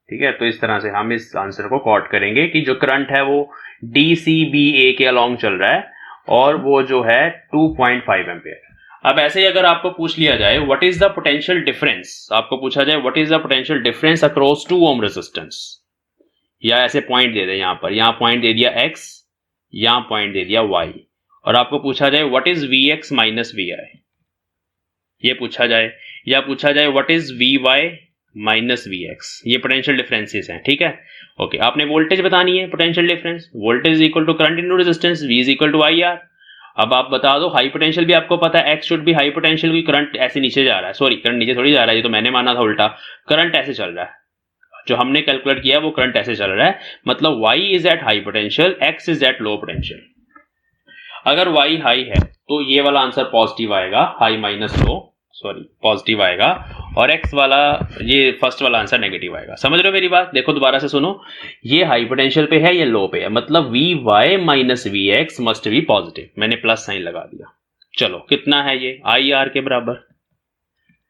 ठीक है, तो इस तरह से हम इस आंसर को कॉट करेंगे कि जो करंट है वो DCBA के अलोंग चल रहा है और वो जो है 2.5 एम्पेयर। अब ऐसे ही अगर आपको पूछ लिया जाए what is the potential difference, आपको पूछा जाए what is the potential difference across 2 ohm resistance, या ऐसे पॉइंट दे दे, यहां पॉइंट दे दिया x, यहां पॉइंट दे दिया y, और आपको पूछा जाए what is Vx minus Vi, ये पूछा जाए, या पूछा जाए what is Vy minus Vx, ये पोटेंशियल डिफरेंसेस हैं। ठीक है, ओके, आपने वोल्टेज बतानी है, potential difference, voltage equal to current into resistance, V is equal to IR। अब आप बता दो, हाई पोटेंशियल भी आपको पता है, X should be high potential, की करंट ऐसे नीचे जा रहा है, सॉरी करंट नीचे थोड़ी जा रहा है, ये तो मैंने माना था उल्टा, करंट ऐसे चल रहा है, जो हमने कैलकुलेट किया है वो करंट ऐसे चल रहा है, मतलब Y is at high potential, X is at low potential. अगर Y हाई है तो ये वाला आंसर पॉजिटिव आएगा, high minus low, sorry positive आएगा, और x वाला, ये फर्स्ट वाला आंसर नेगेटिव आएगा। समझ रहे हो मेरी बात? देखो दोबारा से सुनो, ये हाई पोटेंशियल पे है, ये लो पे है, मतलब Vy minus Vx must be positive, मैंने प्लस साइन लगा दिया। चलो कितना है ये? IR के बराबर,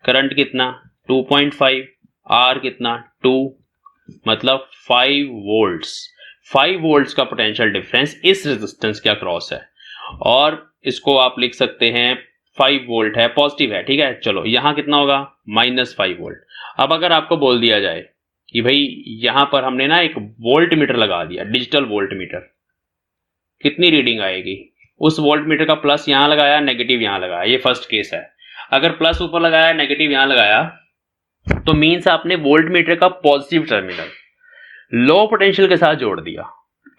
करंट कितना 2.5, R कितना 2, मतलब 5 वोल्ट्स। 5 वोल्ट्स का पोटेंशियल डिफरेंस इस रेजिस्टेंस के अक्रॉस है, और इसको आप लिख सकते हैं 5 वोल्ट है, पॉजिटिव है। ठीक है, चलो यहां कितना होगा? -5 वोल्ट। अब अगर आपको बोल दिया जाए कि भाई यहां पर हमने ना एक वोल्ट मीटर लगा दिया, डिजिटल वोल्ट मीटर, कितनी रीडिंग आएगी? उस वोल्ट मीटर का प्लस यहां लगाया, नेगेटिव यहां लगाया, ये फर्स्ट केस है। अगर प्लस ऊपर लगाया, नेगेटिव यहां लगाया, तो मीन्स आपने वोल्ट मीटर का पॉजिटिव टर्मिनल लो पोटेंशियल के साथ जोड़ दिया,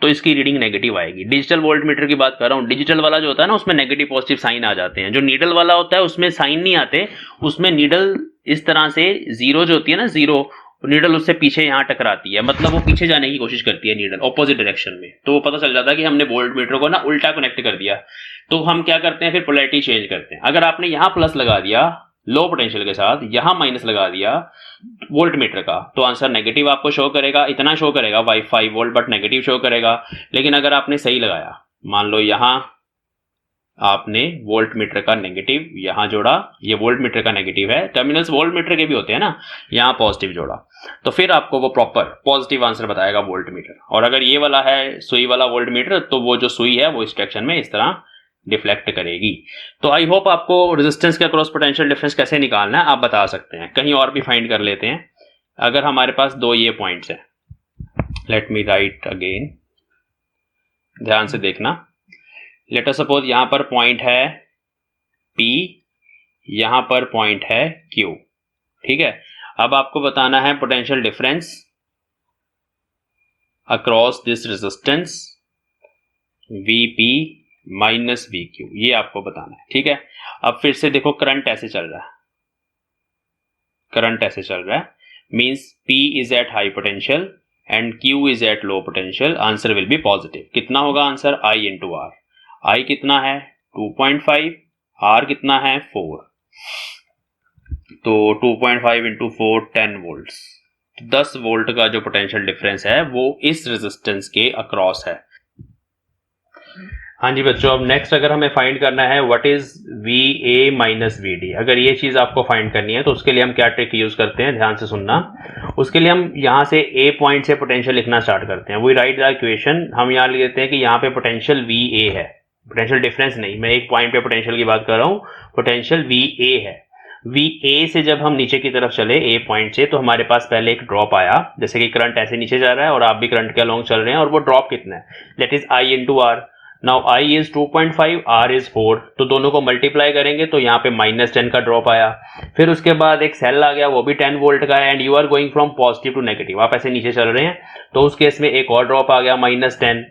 तो इसकी रीडिंग नेगेटिव आएगी। डिजिटल वोल्ट मीटर की बात कर रहा हूं, डिजिटल वाला जो होता है ना, उसमें नेगेटिव पॉजिटिव साइन आ जाते हैं। जो नीडल वाला होता है उसमें साइन नहीं आते, उसमें नीडल इस तरह से जीरो जो होती है ना, जीरो, नीडल उससे पीछे यहां टकराती है, मतलब वो पीछे जाने की कोशिश करती है नीडल, ऑपोजिट डायरेक्शन में, तो वो पता चल जाता है कि हमने वोल्ट मीटर को ना उल्टा कनेक्ट कर दिया। तो हम क्या करते हैं, फिर पोलैरिटी चेंज करते हैं। अगर आपने यहां प्लस लगा दिया लो पोटेंशियल के साथ, यहां माइनस लगा दिया वोल्ट मीटर का, तो आंसर नेगेटिव आपको शो करेगा, इतना शो करेगा 5 वोल्ट, बट नेगेटिव शो करेगा। लेकिन अगर आपने सही लगाया, मान लो यहां आपने वोल्ट मीटर का नेगेटिव यहां जोड़ा, ये वोल्ट मीटर का नेगेटिव है, टर्मिनल्स वोल्ट मीटर के भी होते हैं ना, यहां पॉजिटिव जोड़ा, तो फिर आपको वो प्रॉपर पॉजिटिव आंसर बताएगा वोल्ट मीटर। और अगर ये वाला है सुई वाला वोल्ट मीटर, तो वो जो सुई है वो इस डायरेक्शन में इस तरह डिफ्लेक्ट करेगी। तो आई होप आपको रेजिस्टेंस के अक्रॉस पोटेंशियल डिफरेंस कैसे निकालना है आप बता सकते हैं। कहीं और भी फाइंड कर लेते हैं। अगर हमारे पास दो ये पॉइंट्स हैं, लेट मी राइट अगेन, ध्यान से देखना। लेट अस सपोज यहां पर पॉइंट है P, यहां पर पॉइंट है Q। ठीक है, अब आपको बताना है potential difference across this resistance VP minus VQ, ये आपको बताना है। ठीक है, अब फिर से देखो, करंट ऐसे चल रहा है, करंट ऐसे चल रहा है, means P is at high potential and Q is at low potential, answer will be positive. कितना होगा answer? I into R। I कितना है? 2.5, R कितना है? 4, तो 2.5 इंटू 4 10 वोल्ट, 10 वोल्ट का जो पोटेंशियल डिफरेंस है वो इस रेजिस्टेंस के अक्रॉस है। हाँ जी बच्चों, अब नेक्स्ट अगर हमें फाइंड करना है what is VA minus VD, अगर ये चीज आपको फाइंड करनी है तो उसके लिए हम क्या ट्रिक यूज करते हैं, ध्यान से सुनना। उसके लिए हम यहाँ से A पॉइंट से पोटेंशियल लिखना स्टार्ट करते हैं। वी राइट द इक्वेशन, हम यहाँ लिख देते हैं कि यहाँ पे पोटेंशियल VA है, पोटेंशियल डिफरेंस नहीं, मैं एक पॉइंट पे पोटेंशियल की बात कर रहा हूँ, पोटेंशियल VA है। VA से जब हम नीचे की तरफ चले A पॉइंट से, तो हमारे पास पहले एक ड्रॉप आया, जैसे कि करंट ऐसे नीचे जा रहा है और आप भी करंट के अलोंग चल रहे हैं, और वो ड्रॉप कितना है? That is I into R। Now I is 2.5, R is 4, तो दोनों को मल्टीप्लाई करेंगे तो यहाँ पे -10 का ड्रॉप आया। फिर उसके बाद एक सेल आ गया, वो भी 10 वोल्ट का है, and you are going from positive to negative, आप ऐसे नीचे चल रहे हैं, तो उस केस में एक और ड्रॉप आ गया -10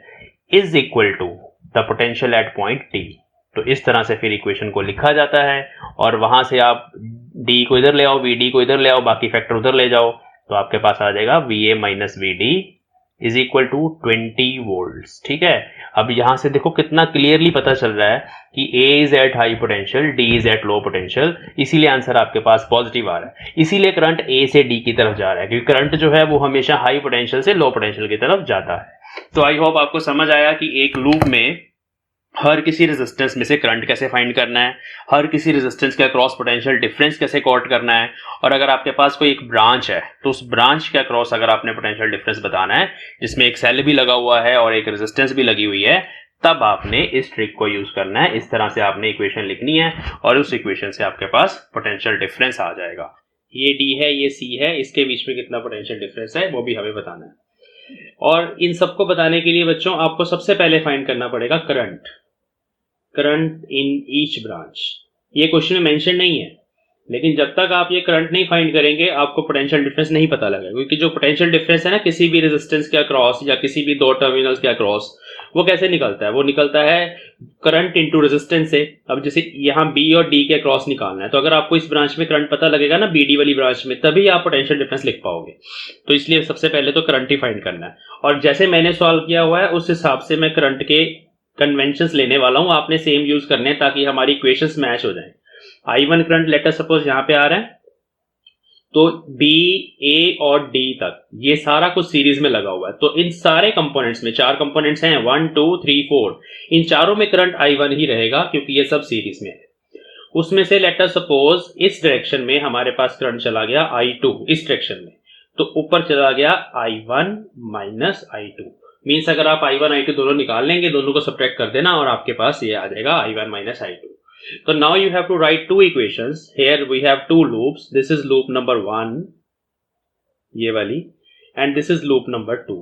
is equal to the potential at point T. तो इस तरह से फिर इक्वेशन को लिखा जाता है, और वहां से आप डी को इधर ले आओ, वी डी को इधर ले आओ, बाकी फैक्टर उधर ले जाओ, तो आपके पास आ जाएगा V A minus V D is equal to 20 volt. ठीक है, अब यहां से देखो कितना क्लियरली पता चल रहा है कि A is at high potential, D is at low potential, इसीलिए आंसर आपके पास पॉजिटिव आ रहा है। इसीलिए करंट ए से डी की तरफ जा रहा है, क्योंकि करंट जो है वो हमेशा हाई पोटेंशियल से लो पोटेंशियल की तरफ जाता है। तो आई होप आपको समझ आया कि एक लूप में हर किसी रेजिस्टेंस में से करंट कैसे फाइंड करना है, हर किसी रेजिस्टेंस के अक्रॉस पोटेंशियल डिफरेंस कैसे कॉट करना है, और अगर आपके पास कोई एक ब्रांच है तो उस ब्रांच के अक्रॉस अगर आपने पोटेंशियल डिफरेंस बताना है जिसमें एक सेल भी लगा हुआ है और एक रेजिस्टेंस भी लगी हुई है, तब आपने इस ट्रिक को यूज करना है। इस तरह से आपने इक्वेशन लिखनी है और उस इक्वेशन से आपके पास पोटेंशियल डिफरेंस आ जाएगा। ये डी है, ये सी है, इसके बीच में कितना पोटेंशियल डिफरेंस है वो भी हमें बताना है। और इन सबको बताने के लिए बच्चों आपको सबसे पहले फाइंड करना पड़ेगा करंट इन ईच ब्रांच। ये क्वेश्चन में मेंशन नहीं है, लेकिन जब तक आप ये करंट नहीं फाइंड करेंगे आपको पोटेंशियल डिफरेंस नहीं पता लगेगा, क्योंकि जो पोटेंशियल डिफरेंस है ना किसी भी रेजिस्टेंस के अक्रॉस या किसी भी दो टर्मिनल्स के अक्रॉस, वो कैसे निकलता है, वो निकलता है करंट इनटू रेजिस्टेंस से। अब जैसे यहाँ बी और डी के अक्रॉस निकालना है, तो अगर आपको इस ब्रांच में करंट पता लगेगा ना बी डी वाली ब्रांच में, तभी आप पोटेंशियल डिफरेंस लिख पाओगे। तो इसलिए सबसे पहले तो करंट ही फाइंड करना है, और जैसे मैंने सॉल्व किया हुआ है उस हिसाब से मैं करंट के कन्वेंशंस लेने वाला हूं, आपने सेम यूज करने हैं ताकि हमारी इक्वेशंस मैच हो जाएं। I1 करंट लेटर सपोज यहां पे आ रहा है, तो B, A और D तक ये सारा कुछ सीरीज में लगा हुआ है, तो इन सारे कंपोनेंट्स में 4 कंपोनेंट्स हैं 1 2 3 4, इन चारों में करंट I1 ही रहेगा क्योंकि ये सब सीरीज में है। उसमें से लेटर सपोज इस डायरेक्शन में हमारे पास करंट चला गया I2 इस डायरेक्शन में, तो ऊपर चला गया I1 माइनस I2। मीन्स अगर आप I1 I2 दोनों निकाल लेंगे, दोनों को सब्ट्रैक्ट कर देना और आपके पास ये आ जाएगा I1 माइनस I2। तो now you have to write two equations, here we have two loops, this is loop number 1 ये वाली, and this is loop number 2।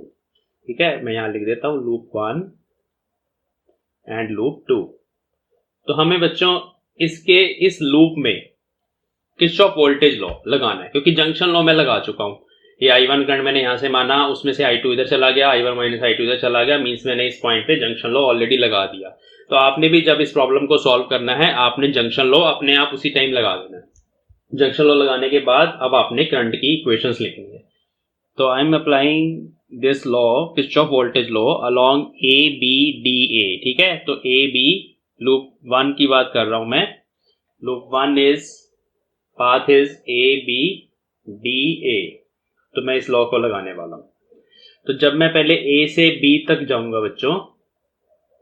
ठीक है, मैं यहां लिख देता हूं लूप 1 एंड लूप 2। तो हमें बच्चों इसके इस लूप में किरचॉफ वोल्टेज लॉ लगाना है, क्योंकि जंक्शन लॉ मैं लगा चुका हूं। ये I1 करंट मैंने यहां से माना, उसमें से I2 इधर चला गया, I1 माइनस I2 इधर चला गया, मींस मैंने इस पॉइंट पे जंक्शन लॉ ऑलरेडी लगा दिया। तो आपने भी जब इस प्रॉब्लम को सॉल्व करना है आपने जंक्शन लॉ अपने आप उसी टाइम लगा देना है। जंक्शन लॉ लगाने के बाद अब आपने करंट की इक्वेशंस लिखनी है। तो I am applying this law, Kirchhoff voltage law along A B D A. ठीक है, तो ए बी लूप 1 की बात कर रहा हूं मैं। Loop 1 is path is A B D A, तो मैं इस लॉ को लगाने वाला हूं। तो जब मैं पहले ए से बी तक जाऊंगा बच्चों,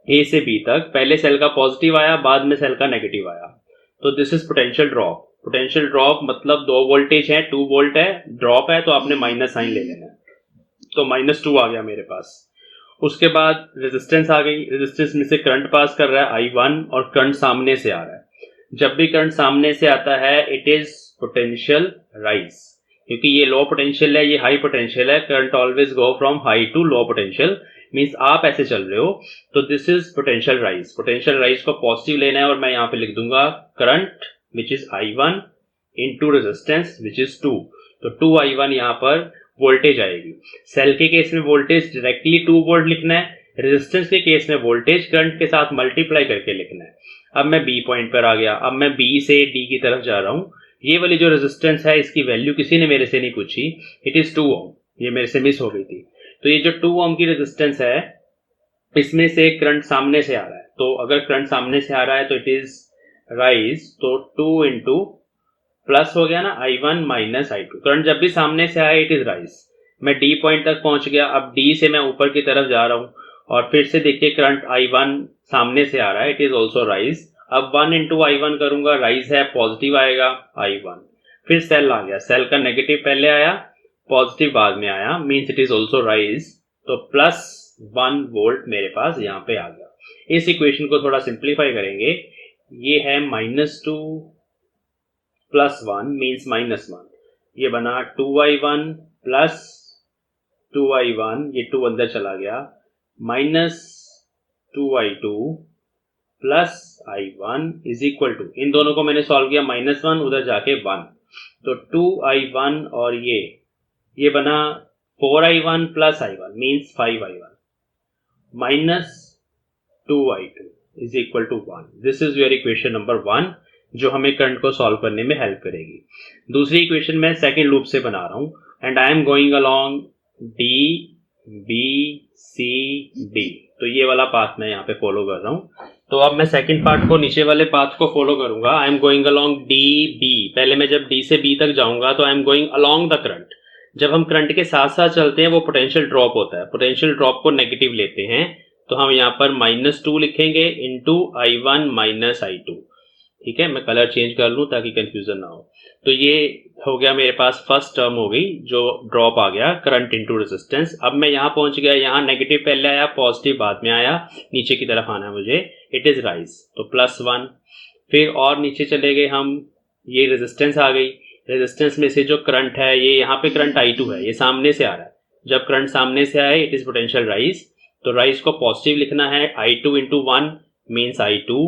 ए से बी तक पहले सेल का पॉजिटिव आया, बाद में सेल का नेगेटिव आया, तो this is potential drop. Potential drop मतलब 2 वोल्टेज है, 2 वोल्ट है, ड्रॉप है, तो आपने माइनस साइन ले लेना है, तो -2 आ गया मेरे पास। उसके बाद रेजिस्टेंस आ गई, रेजिस्टेंस में से करंट पास कर रहा है I1 और करंट सामने से आ रहा है। जब भी करंट सामने से आता है इट इज पोटेंशियल राइज, क्योंकि ये लो पोटेंशियल है, ये हाई पोटेंशियल है, current always go from high to low potential, means आप ऐसे चल रहे हो, तो this is potential rise. Potential rise को पॉजिटिव लेना है और मैं यहां पे लिख दूंगा current which is I1 into resistance which is 2, तो 2I1 यहां पर वोल्टेज आएगी। सेल के केस में वोल्टेज डायरेक्टली 2 वोल्ट लिखना है, रेजिस्टेंस के केस में वोल्टेज करंट के साथ मल्टीप्लाई करके लिखना है। अब मैं बी पॉइंट पर आ गया, अब मैं बी से डी की तरफ जा रहा हूं। ये वाली जो रेजिस्टेंस है इसकी वैल्यू किसी ने मेरे से नहीं पूछी, इट इज 2 ओम, ये मेरे से मिस हो गई थी। तो ये जो 2 ओम की रेजिस्टेंस है इसमें से करंट सामने से आ रहा है, तो अगर करंट सामने से आ रहा है तो इट इज राइज, तो 2 इंटू प्लस हो गया ना I1 माइनस I2। करंट जब भी सामने से आया इट इज राइज। मैं डी पॉइंट तक पहुंच गया, अब डी से मैं ऊपर की तरफ जा रहा हूं और फिर से देखिए करंट I1 सामने से आ रहा है, इट इज ऑल्सो राइज। अब 1 इंटू I1 करूंगा, राइज है, पॉजिटिव आएगा I1। फिर सेल आ गया, सेल का नेगेटिव पहले आया, पॉजिटिव बाद में आया, means it is also rise, तो +1 वोल्ट मेरे पास यहाँ पे आ गया। इस इक्वेशन को थोड़ा सिंप्लीफाई करेंगे, ये है -2 +1 मीन्स -1, ये बना 2I1 प्लस 2I1, ये 2 अंदर चला गया, 2i2 plus i1 is equal to, इन दोनों को मैंने सॉल्व किया, -1 उधर जाके 1, तो 2i1 और ये बना 4i1 plus i1 means 5i1 minus 2i2 is equal to 1. This is your equation number 1 जो हमें करंट को सॉल्व करने में हेल्प करेगी. दूसरी इक्वेशन मैं सेकेंड लूप से बना रहा हूं and I am going along D B C D. तो ये वाला पाथ मैं यहाँ पे फॉलो कर रहा हूँ. तो अब मैं सेकंड पार्ट को, नीचे वाले पाथ को फॉलो करूंगा. आई am going along D B. पहले मैं जब D से B तक जाऊंगा तो I am going along the current. जब हम करंट के साथ साथ चलते हैं वो पोटेंशियल ड्रॉप होता है. पोटेंशियल ड्रॉप को नेगेटिव लेते हैं तो हम यहाँ पर -2 लिखेंगे इंटू I1 माइनस I2. ठीक है, मैं कलर चेंज कर लूं ताकि कंफ्यूजन ना हो. तो ये हो गया मेरे पास फर्स्ट टर्म हो गई जो ड्रॉप आ गया, करंट इनटू रेजिस्टेंस. अब मैं यहाँ पहुंच गया, यहाँ नेगेटिव पहले आया, पॉजिटिव बाद में आया, नीचे की तरफ आना है मुझे. इट इज राइज, तो +1. फिर और नीचे चले गए हम, ये रेजिस्टेंस आ गई. रेजिस्टेंस में से जो करंट है, ये यहाँ पे करंट I2 है, ये सामने से आ रहा है. जब करंट सामने से आए इट इज पोटेंशियल राइज. तो राइज को पॉजिटिव लिखना है, I2 इंटू 1 मीन्स I2.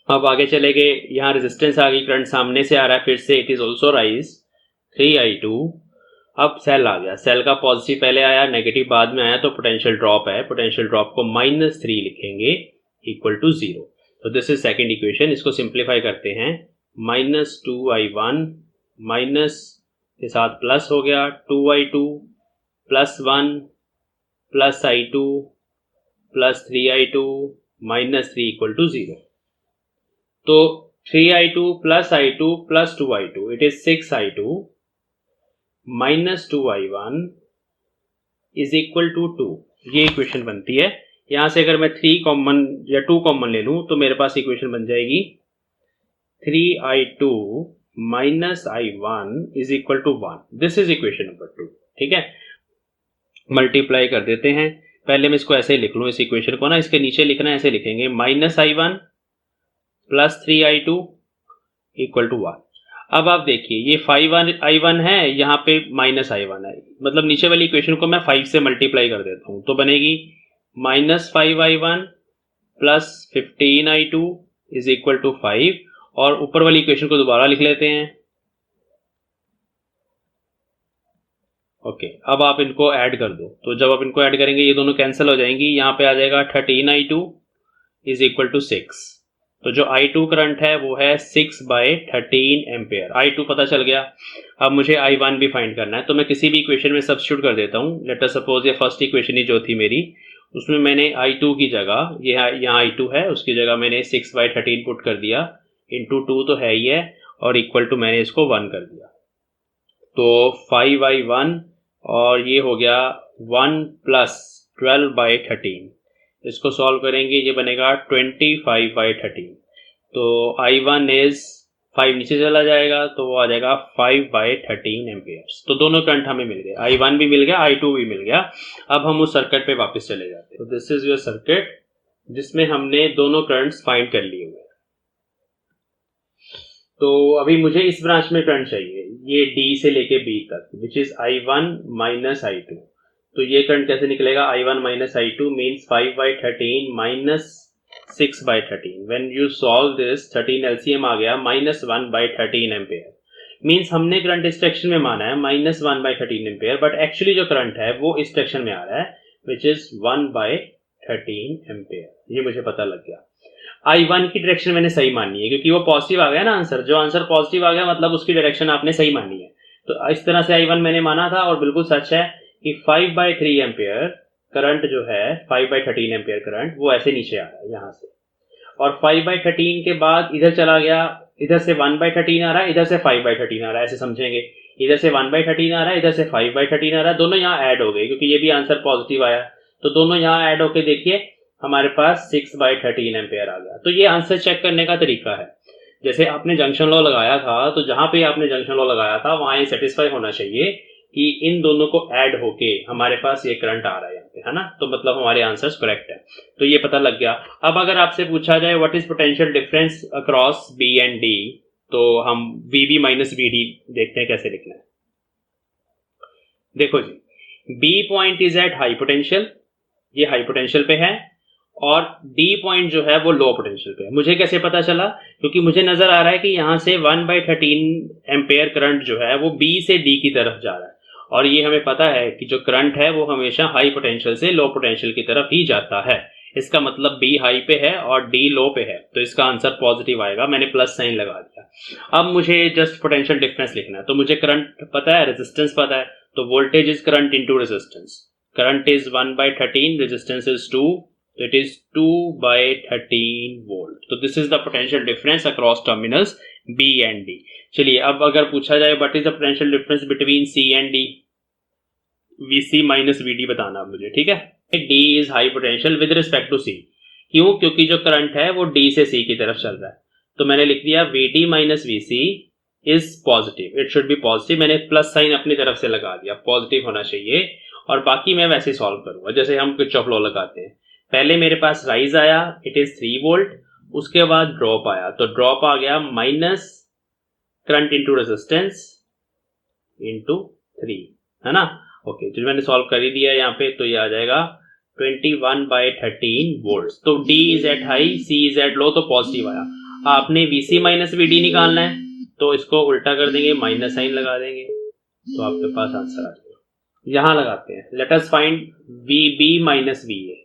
अब आगे चले गए, यहाँ रेजिस्टेंस आ गई, करंट सामने से आ रहा है फिर से, it is also rise 3i2. अब सेल आ गया, सेल का पॉजिटिव पहले आया, नेगेटिव बाद में आया, तो पोटेंशियल ड्रॉप है. पोटेंशियल ड्रॉप को -3 लिखेंगे इक्वल टू 0. तो दिस इज सेकेंड इक्वेशन. इसको सिंप्लीफाई करते हैं, -2i1 माइनस के साथ प्लस हो गया 2i2 +1 plus i2 plus 3i2 -3 equal to 0. तो 3i2 plus i2 plus 2i2 it is 6i2 minus 2i1 is equal to 2. ये इक्वेशन बनती है. यहां से अगर मैं 3 कॉमन या 2 कॉमन ले लूं तो मेरे पास इक्वेशन बन जाएगी 3i2 minus i1 is equal to 1. This is equation number 2. ठीक है, मल्टीप्लाई कर देते हैं. पहले मैं इसको ऐसे ही लिख लूं, इस इक्वेशन को ना, इसके नीचे लिखना है, ऐसे लिखेंगे -i1 plus 3i2 equal to 1. अब आप देखिए ये 5i1 है, यहाँ पे -i1 है, मतलब नीचे वाली इक्वेशन को मैं 5 से मल्टीप्लाई कर देता हूँ तो बनेगी -5i1 plus 15i2 is equal to 5. और ऊपर वाली इक्वेशन को दोबारा लिख लेते हैं. ओके, अब आप इनको ऐड कर दो. तो जब आप इनको ऐड करेंगे ये दोनों कैंसिल हो जाएंगी. यहाँ पे आ जाएगा 13i2 इज इक्वल टू 6. तो जो I2 करंट है वो है 6/13 एम्पेयर. I2 पता चल गया. अब मुझे I1 भी फाइंड करना है, तो मैं किसी भी इक्वेशन में सब्स्टिट्यूट कर देता हूँ. लेट अस सपोज ये फर्स्ट इक्वेशन ही जो थी मेरी, उसमें मैंने I2 की जगह, ये यहाँ I2 है, उसकी जगह मैंने 6/13 पुट कर दिया, इंटू 2 तो है ही है, और इक्वल टू मैंने इसको 1 कर दिया. तो 5i1 और ये हो गया 1 प्लस 12/13. इसको सॉल्व करेंगे, ये बनेगा 25/13. तो I1 इज 5 नीचे चला जाएगा तो वो आ जाएगा 5/13 एम्पेयर्स. तो दोनों करंट हमें मिल गए, I1 भी मिल गया, I2 भी मिल गया. अब हम उस सर्किट पे वापस चले जाते हैं. तो दिस इज योर सर्किट जिसमें हमने दोनों करंट्स फाइंड कर लिए हुए. तो अभी मुझे इस ब्रांच में करंट चाहिए, ये D से लेके B तक, विच इज I1 माइनस I2. तो ये करंट कैसे निकलेगा? I1 minus I2 means 5/13 minus 6/13. When you solve this, 13 LCM आ गया, -1/13 एम्पेयर. मीन्स हमने करंट इस सेक्शन में माना है -1/13 एम्पेयर, बट एक्चुअली जो करंट है वो इस सेक्शन में आ रहा है, विच इज 1/13 एम्पेयर. ये मुझे पता लग गया. I1 की डायरेक्शन मैंने सही मानी है क्योंकि वो पॉजिटिव आ गया ना आंसर. जो आंसर पॉजिटिव आ गया मतलब उसकी डायरेक्शन आपने सही मानी है. तो इस तरह से I1 मैंने माना था और बिल्कुल सच है कि 5/3 एम्पेयर करंट जो है, 5/13 एम्पेयर करंट, वो ऐसे नीचे आ रहा है यहाँ से, और 5/13 के बाद इधर चला गया, इधर से 1/13 आ रहा है, इधर से 5/13 आ रहा है. ऐसे समझेंगे, इधर से 1/13 आ रहा है, इधर से 5/13 आ रहा है, दोनों यहाँ ऐड हो गए क्योंकि ये भी आंसर पॉजिटिव आया. तो दोनों यहाँ ऐड होके देखिए हमारे पास 6/13 एम्पेयर आ गया. तो ये आंसर चेक करने का तरीका है. जैसे आपने जंक्शन लॉ लगाया था, तो जहां पे आपने जंक्शन लॉ लगाया था वहां ये सेटिस्फाई होना चाहिए कि इन दोनों को ऐड होके हमारे पास ये करंट आ रहा है यहाँ पे, है ना. तो मतलब हमारे आंसर्स करेक्ट है. तो ये पता लग गया. अब अगर आपसे पूछा जाए what is potential difference across B and D, तो हम VB माइनस VD देखते हैं कैसे लिखना है. देखो जी, B point is at high potential ये हाई पोटेंशियल पे है और D पॉइंट जो है वो लो पोटेंशियल पे है। मुझे कैसे पता चला? क्योंकि मुझे नजर आ रहा है कि यहाँ से 1/13 एम्पेयर करंट जो है वो B से D की तरफ जा रहा है, और ये हमें पता है कि जो करंट है वो हमेशा हाई पोटेंशियल से लो पोटेंशियल की तरफ ही जाता है। इसका मतलब B हाई पे है और D लो पे है, तो इसका आंसर पॉजिटिव आएगा। मैंने प्लस साइन लगा दिया। अब मुझे जस्ट पोटेंशियल डिफरेंस लिखना है। तो मुझे करंट पता है, रेजिस्टेंस पता है, तो voltage is current into resistance. Current is 1/13, resistance is 2, it is 2/13 volt. तो this is the potential difference across terminals B and D। चलिए अब अगर पूछा जाए what is the potential difference between C and D, VC minus VD बताना मुझे, ठीक है। D is high potential with respect to C। क्यों? क्योंकि जो करंट है वो D से C की तरफ चल रहा है, तो मैंने लिख दिया VD minus VC is positive, it should be positive. मैंने प्लस साइन अपनी तरफ से लगा दिया, पॉजिटिव होना चाहिए। और बाकी मैं वैसे सॉल्व करूंगा जैसे हम किरचॉफ लॉ लगाते हैं। पहले मेरे पास राइज आया, इट इज 3 वोल्ट, उसके बाद ड्रॉप आया, तो ड्रॉप आ गया minus current into resistance into 3, है ना। ओके, तो मैंने सॉल्व कर ही दिया यहाँ पे, तो ये आ जाएगा 21/13 वोल्ट। तो D is at high, C is at लो, तो पॉजिटिव आया। आपने VC माइनस VD निकालना है, तो इसको उल्टा कर देंगे, माइनस साइन लगा देंगे, तो आपके पास आंसर आ जाएगा। यहां लगाते हैं, let us find VB minus VA।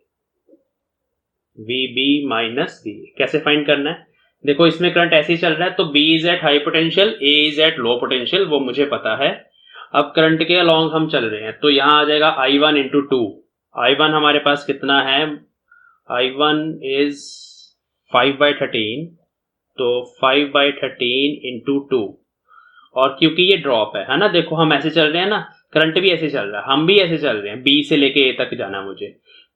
VB minus VA कैसे फाइंड करना है? देखो इसमें करंट ऐसे ही चल रहा है, तो B is at high potential, A is at low potential, वो मुझे पता है। अब करंट के अलोंग हम चल रहे हैं, तो यहां आ जाएगा I1 इंटू 2। I1 हमारे पास कितना है? I1 इज 5/13, तो 5/13 इंटू 2। और क्योंकि ये ड्रॉप है ना, देखो हम ऐसे चल रहे हैं ना, करंट भी ऐसे चल रहा है, हम भी ऐसे चल रहे हैं, B से लेके A तक जाना मुझे,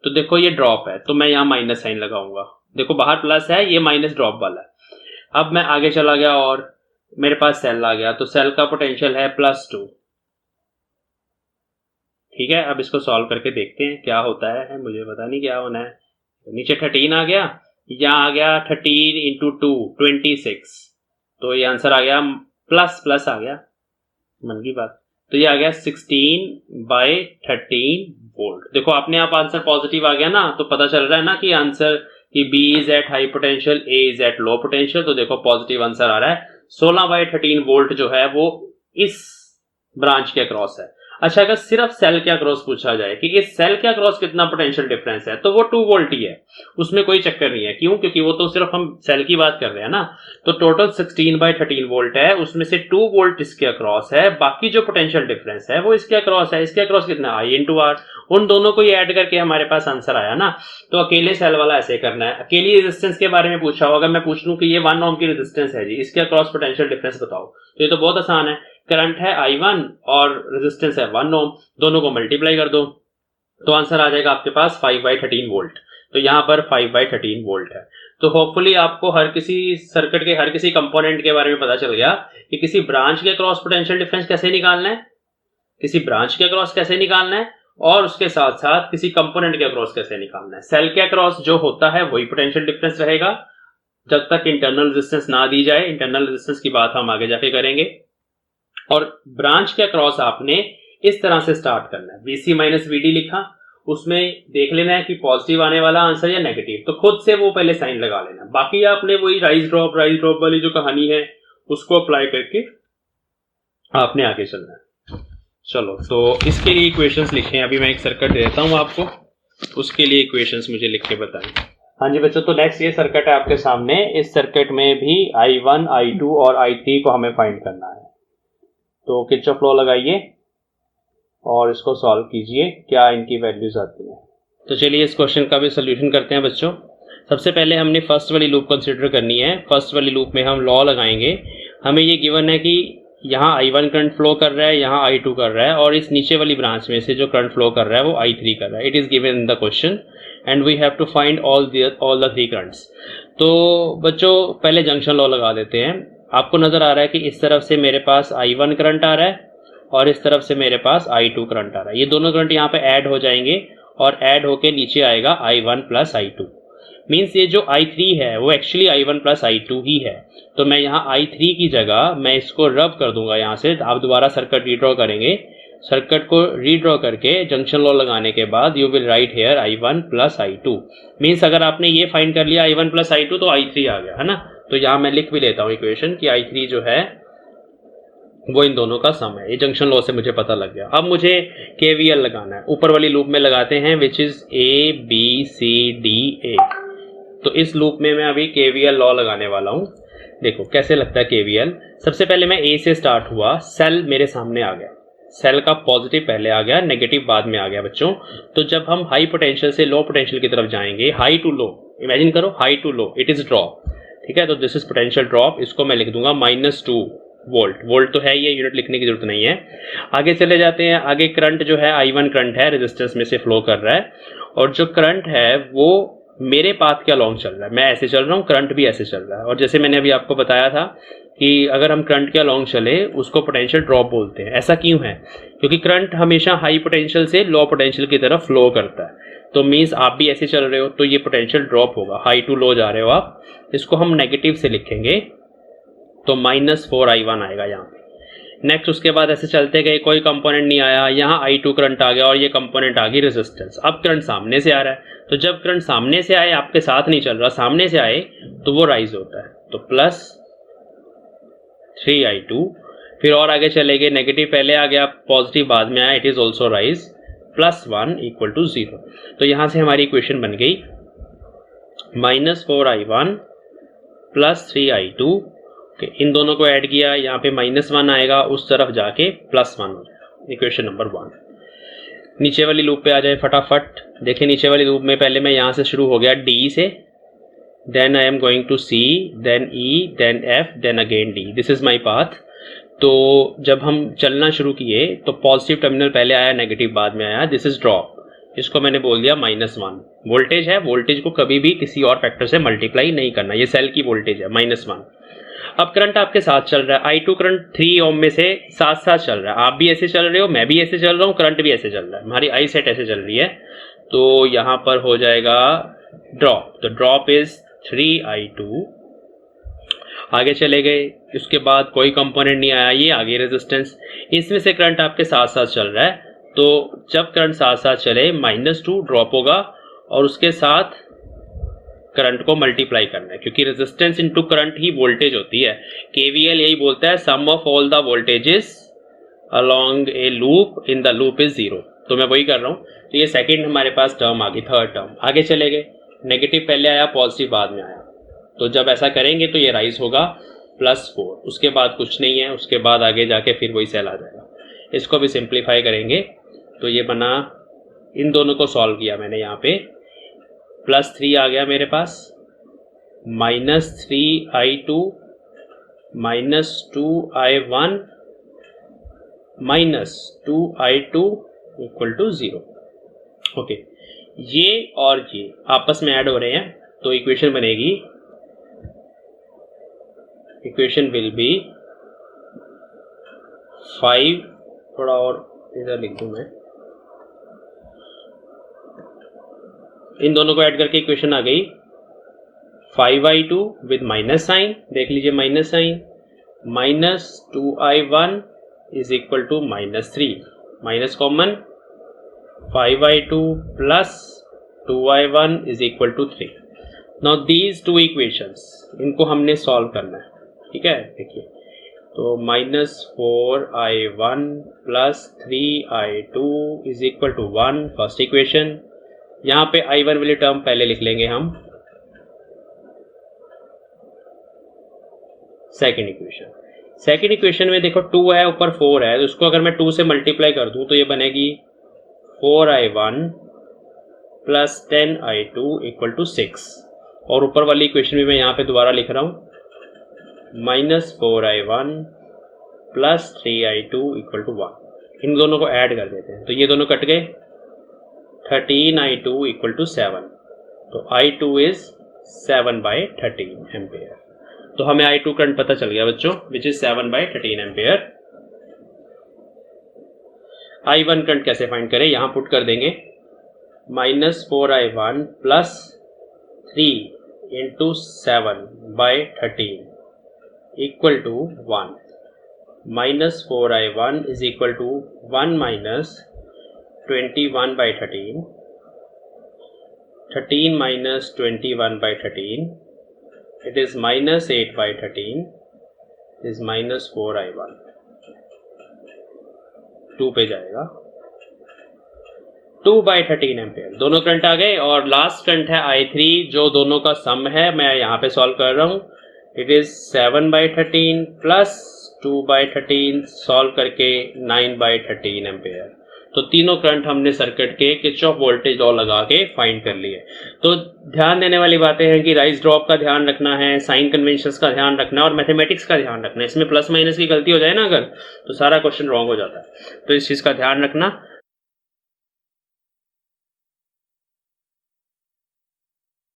तो देखो ये ड्रॉप है, तो मैं यहाँ माइनस साइन लगाऊंगा। देखो बाहर प्लस है, ये माइनस ड्रॉप वाला है। अब मैं आगे चला गया और मेरे पास सेल आ गया, तो सेल का पोटेंशियल है +2, ठीक है। अब इसको सॉल्व करके देखते हैं क्या होता है, मुझे पता नहीं क्या होना है। तो नीचे 13 आ गया, यहाँ आ गया 13 इंटू 2 26, तो ये आंसर आ गया प्लस आ गया, मन की बात, तो ये आ गया 16/13 वोल्ट। देखो अपने आप आंसर पॉजिटिव आ गया ना, तो पता चल रहा है ना कि आंसर कि B is at high potential, A is at low potential, तो देखो पॉजिटिव आंसर आ रहा है। 16/13 वोल्ट जो है वो इस ब्रांच के अक्रॉस है। अच्छा, अगर सिर्फ सेल के अक्रॉस पूछा जाए कि इस सेल के अक्रॉस कितना पोटेंशियल डिफरेंस है, तो वो 2 वोल्ट ही है, उसमें कोई चक्कर नहीं है। क्यों? क्योंकि वो तो सिर्फ हम सेल की बात कर रहे हैं ना, तो टोटल 16/13 वोल्ट है, उसमें से 2 वोल्ट इसके अक्रॉस है, बाकी जो पोटेंशियल डिफरेंस है वो इसके अक्रॉस है। इसके अक्रॉस कितना? I into R। उन दोनों को ही ऐड करके हमारे पास आंसर आया ना। तो अकेले सेल वाला ऐसे करना है। अकेली रेजिस्टेंस के बारे में पूछा हो, अगर मैं पूछ लूं कि ये 1 ओम की रेजिस्टेंस है जी, इसके अक्रॉस पोटेंशियल डिफरेंस बताओ, तो ये तो बहुत आसान है। करंट है I1 और रेजिस्टेंस है 1 ओम, दोनों को मल्टीप्लाई कर दो, तो आंसर आ जाएगा आपके पास 5/13 वोल्ट। तो यहां पर 5/13 वोल्ट है। तो होपफुली आपको हर किसी सर्किट के हर किसी कंपोनेंट के बारे में पता चल गया कि किसी ब्रांच के अक्रॉस पोटेंशियल डिफरेंस कैसे निकालना है, किसी ब्रांच के अक्रॉस कैसे निकालना है, और उसके साथ साथ किसी कंपोनेंट के अक्रॉस कैसे निकालना है। सेल के अक्रॉस जो होता है वही पोटेंशियल डिफरेंस रहेगा जब तक इंटरनल रेजिस्टेंस ना दी जाए। इंटरनल रेजिस्टेंस की बात हम आगे जाके करेंगे। और ब्रांच के अक्रॉस आपने इस तरह से स्टार्ट करना है, VC माइनस VD लिखा, उसमें देख लेना है कि पॉजिटिव आने वाला आंसर या नेगेटिव, तो खुद से वो पहले साइन लगा लेना। बाकी आपने वही राइज ड्रॉप वाली जो कहानी है उसको अप्लाई करके आपने आगे चलना है। चलो, तो इसके लिए इक्वेशंस लिखे हैं। अभी मैं एक सर्किट दे देता हूं आपको, उसके लिए इक्वेशंस मुझे लिख के बताएं। हाँ जी बच्चों, तो नेक्स्ट ये सर्किट है आपके सामने। इस सर्किट में भी I1, I2 और I3 को हमें फाइंड करना है। तो किरचॉफ लॉ लगाइए और इसको सॉल्व कीजिए, क्या इनकी वैल्यूज आती हैं। तो चलिए इस क्वेश्चन का भी सोल्यूशन करते हैं बच्चों। सबसे पहले हमने फर्स्ट वाली लूप कंसीडर करनी है। फर्स्ट वाली लूप में हम लॉ लगाएंगे। हमें ये गिवन है कि यहाँ I1 करंट फ्लो कर रहा है, यहाँ I2 कर रहा है, और इस नीचे वाली ब्रांच में से जो करंट फ्लो कर रहा है वो I3 कर रहा है। It is given in the question and we have to find all the 3 currents. तो बच्चों पहले जंक्शन लॉ लगा देते हैं। आपको नजर आ रहा है कि इस तरफ से मेरे पास I1 करंट आ रहा है और इस तरफ से मेरे पास I2 करंट आ रहा है। ये दोनों करंट यहाँ पे ऐड हो जाएंगे और ऐड होके नीचे आएगा I1 प्लस I2। मीन्स ये जो I3 है वो एक्चुअली I1 प्लस I2 ही है। तो मैं यहाँ I3 की जगह मैं इसको रब कर दूंगा यहाँ से। आप दोबारा सर्किट रीड्रॉ करेंगे सर्किट को रीड्रॉ करके जंक्शन लॉ लगाने के बाद you will write here I1 plus I2। Means अगर आपने ये फाइंड कर लिया I1 प्लस I2 तो I3 आ गया, है ना। तो यहाँ मैं लिख भी लेता हूँ इक्वेशन कि I3 जो है वो इन दोनों का सम है। ये जंक्शन लॉ से मुझे पता लग गया। अब मुझे KVL लगाना है, ऊपर वाली लूप में लगाते हैं विच इज ABCDA। तो इस लूप में मैं अभी KVL लॉ लगाने वाला हूँ। देखो कैसे लगता है KVL। सबसे पहले मैं A से स्टार्ट हुआ, सेल मेरे सामने आ गया, सेल का पॉजिटिव पहले आ गया, नेगेटिव बाद में आ गया बच्चों। तो जब हम हाई पोटेंशियल से लो पोटेंशियल की तरफ जाएंगे, हाई टू लो, इमेजिन करो high to low, it is drop, ठीक है। तो दिस इज पोटेंशियल ड्रॉप, इसको मैं लिख दूंगा -2 वोल्ट। वोल्ट तो है, ये यूनिट लिखने की जरूरत नहीं है। आगे चले जाते हैं। आगे करंट जो है I1 करंट है, रेजिस्टेंस में से फ्लो कर रहा है, और जो करंट है वो मेरे पाथ के अलोंग चल रहा है। मैं ऐसे चल रहा हूँ, करंट भी ऐसे चल रहा है। और जैसे मैंने अभी आपको बताया था कि अगर हम करंट के अलोंग चले उसको पोटेंशियल ड्रॉप बोलते हैं। ऐसा क्यों है? क्योंकि करंट हमेशा हाई पोटेंशियल से लो पोटेंशियल की तरफ फ्लो करता है। तो मीन्स आप भी ऐसे चल रहे हो तो ये पोटेंशियल ड्रॉप होगा, हाई टू लो जा रहे हो आप। इसको हम नेगेटिव से लिखेंगे तो -4I1 आएगा यहाँ पे। नेक्स्ट उसके बाद ऐसे चलते गए, कोई कंपोनेंट नहीं आया, यहाँ I2 करंट आ गया और ये कंपोनेंट आ गई रेजिस्टेंस। अब करंट सामने से आ रहा है, तो जब करंट सामने से आए, आपके साथ नहीं चल रहा, सामने से आए तो वो राइज होता है। तो +3I2, फिर और आगे चले गए, नेगेटिव पहले आ गया, पॉजिटिव बाद में आया, इट इज ऑल्सो राइज, +1 = 0। तो यहाँ से हमारी इक्वेशन बन गई -4I1 +3I2। इन दोनों को ऐड किया, यहाँ पे -1 आएगा, उस तरफ जाके +1 हो जाएगा। Equation number 1। नीचे वाली लूप पे आ जाए फटाफट। देखिए नीचे वाली लूप में पहले मैं यहाँ से शुरू हो गया D से, then I am going to C, then E, then F, then again D। This is my path. तो जब हम चलना शुरू किए तो पॉजिटिव टर्मिनल पहले आया, नेगेटिव बाद में आया, दिस इज ड्रॉप। इसको मैंने बोल दिया -1। वोल्टेज है, वोल्टेज को कभी भी किसी और फैक्टर से मल्टीप्लाई नहीं करना, ये सेल की वोल्टेज है -1। अब करंट आपके साथ चल रहा है, I2 करंट 3 ओम में से साथ साथ चल रहा है। आप भी ऐसे चल रहे हो, मैं भी ऐसे चल रहा हूँ, करंट भी ऐसे चल रहा है, हमारी आई सेट ऐसे चल रही है। तो यहाँ पर हो जाएगा ड्रॉप। तो ड्रॉप इज 3I2। आगे चले गए, उसके बाद कोई कंपोनेंट नहीं आया, ये आगे रेजिस्टेंस, इसमें से करंट आपके साथ साथ चल रहा है। तो जब करंट साथ साथ चले -2 ड्रॉप होगा और उसके साथ करंट को मल्टीप्लाई करना है, क्योंकि रेजिस्टेंस इनटू करंट ही वोल्टेज होती है। KVL यही बोलता है, sum of all the voltages along a loop in the loop is 0। तो मैं वही कर रहा हूँ। तो ये सेकंड हमारे पास टर्म आ गई, थर्ड टर्म। आगे चले गए, नेगेटिव पहले आया, पॉजिटिव बाद में आया। तो जब ऐसा करेंगे तो ये राइज होगा +4। उसके बाद कुछ नहीं है, उसके बाद आगे जाके फिर वही सेल आ जाएगा। इसको भी सिंप्लीफाई करेंगे तो ये बना, इन दोनों को सॉल्व किया मैंने, यहाँ पे +3 आ गया मेरे पास, -3I2 -2I1 -2I2 = 0। ओके, ये और ये आपस में ऐड हो रहे हैं, तो इक्वेशन बनेगी, इक्वेशन विल बी 5, थोड़ा और इधर लिख दूं मैं, इन दोनों को ऐड करके इक्वेशन आ गई 5I2 विद माइनस साइन, देख लीजिए minus sign, -2I1 = -3, minus common, 5I2 + 2I1 = 3। Now these two equations, इनको हमने सॉल्व करना है, ठीक है। देखिए, तो -4I1 + 3I2 = 1 फर्स्ट इक्वेशन। यहाँ पे I1 वाली टर्म पहले लिख लेंगे हम, सेकेंड इक्वेशन। सेकेंड इक्वेशन में देखो 2 है, ऊपर 4 है, तो उसको अगर मैं 2 से मल्टीप्लाई कर दूं तो ये बनेगी 4I1 + 10I2 = 6। और ऊपर वाली इक्वेशन भी मैं यहाँ पे दोबारा लिख रहा हूँ, -4I1 + 3I2 = 1। इन दोनों को ऐड कर देते हैं, तो ये दोनों कट गए, 13I2 = 7। तो I2 इज 7/13 एम्पेयर। तो हमें I2 करंट पता चल गया बच्चों, which is 7/13 ampere. I1 current कैसे फाइंड करें, यहां पुट कर देंगे, -4I1 + 3 × 7/13 = 1। Minus 4i1 is equal to 1 minus 21 by 13, 13 minus 21 by 13, it is minus 8 by 13, is minus 4i1, 2 पे जाएगा, 2 बाई 13 एम्पेयर। दोनों करंट आ गए और लास्ट करंट है i3 जो दोनों का सम है, मैं यहाँ पे सॉल्व कर रहा हूँ। It is 7 by 13 plus 2 by 13 solve करके 9 बाई 13 एम्पेयर। तो तीनों करंट हमने सर्किट के किरचॉफ वोल्टेज लॉ लगा के फाइंड कर लिए। तो ध्यान देने वाली बातें हैं कि राइज ड्रॉप का ध्यान रखना है, साइन कन्वेंशंस का ध्यान रखना है और मैथमेटिक्स का ध्यान रखना है। इसमें प्लस माइनस की गलती हो जाए ना अगर, तो सारा क्वेश्चन रॉन्ग हो जाता है। तो इस चीज़ का ध्यान रखना।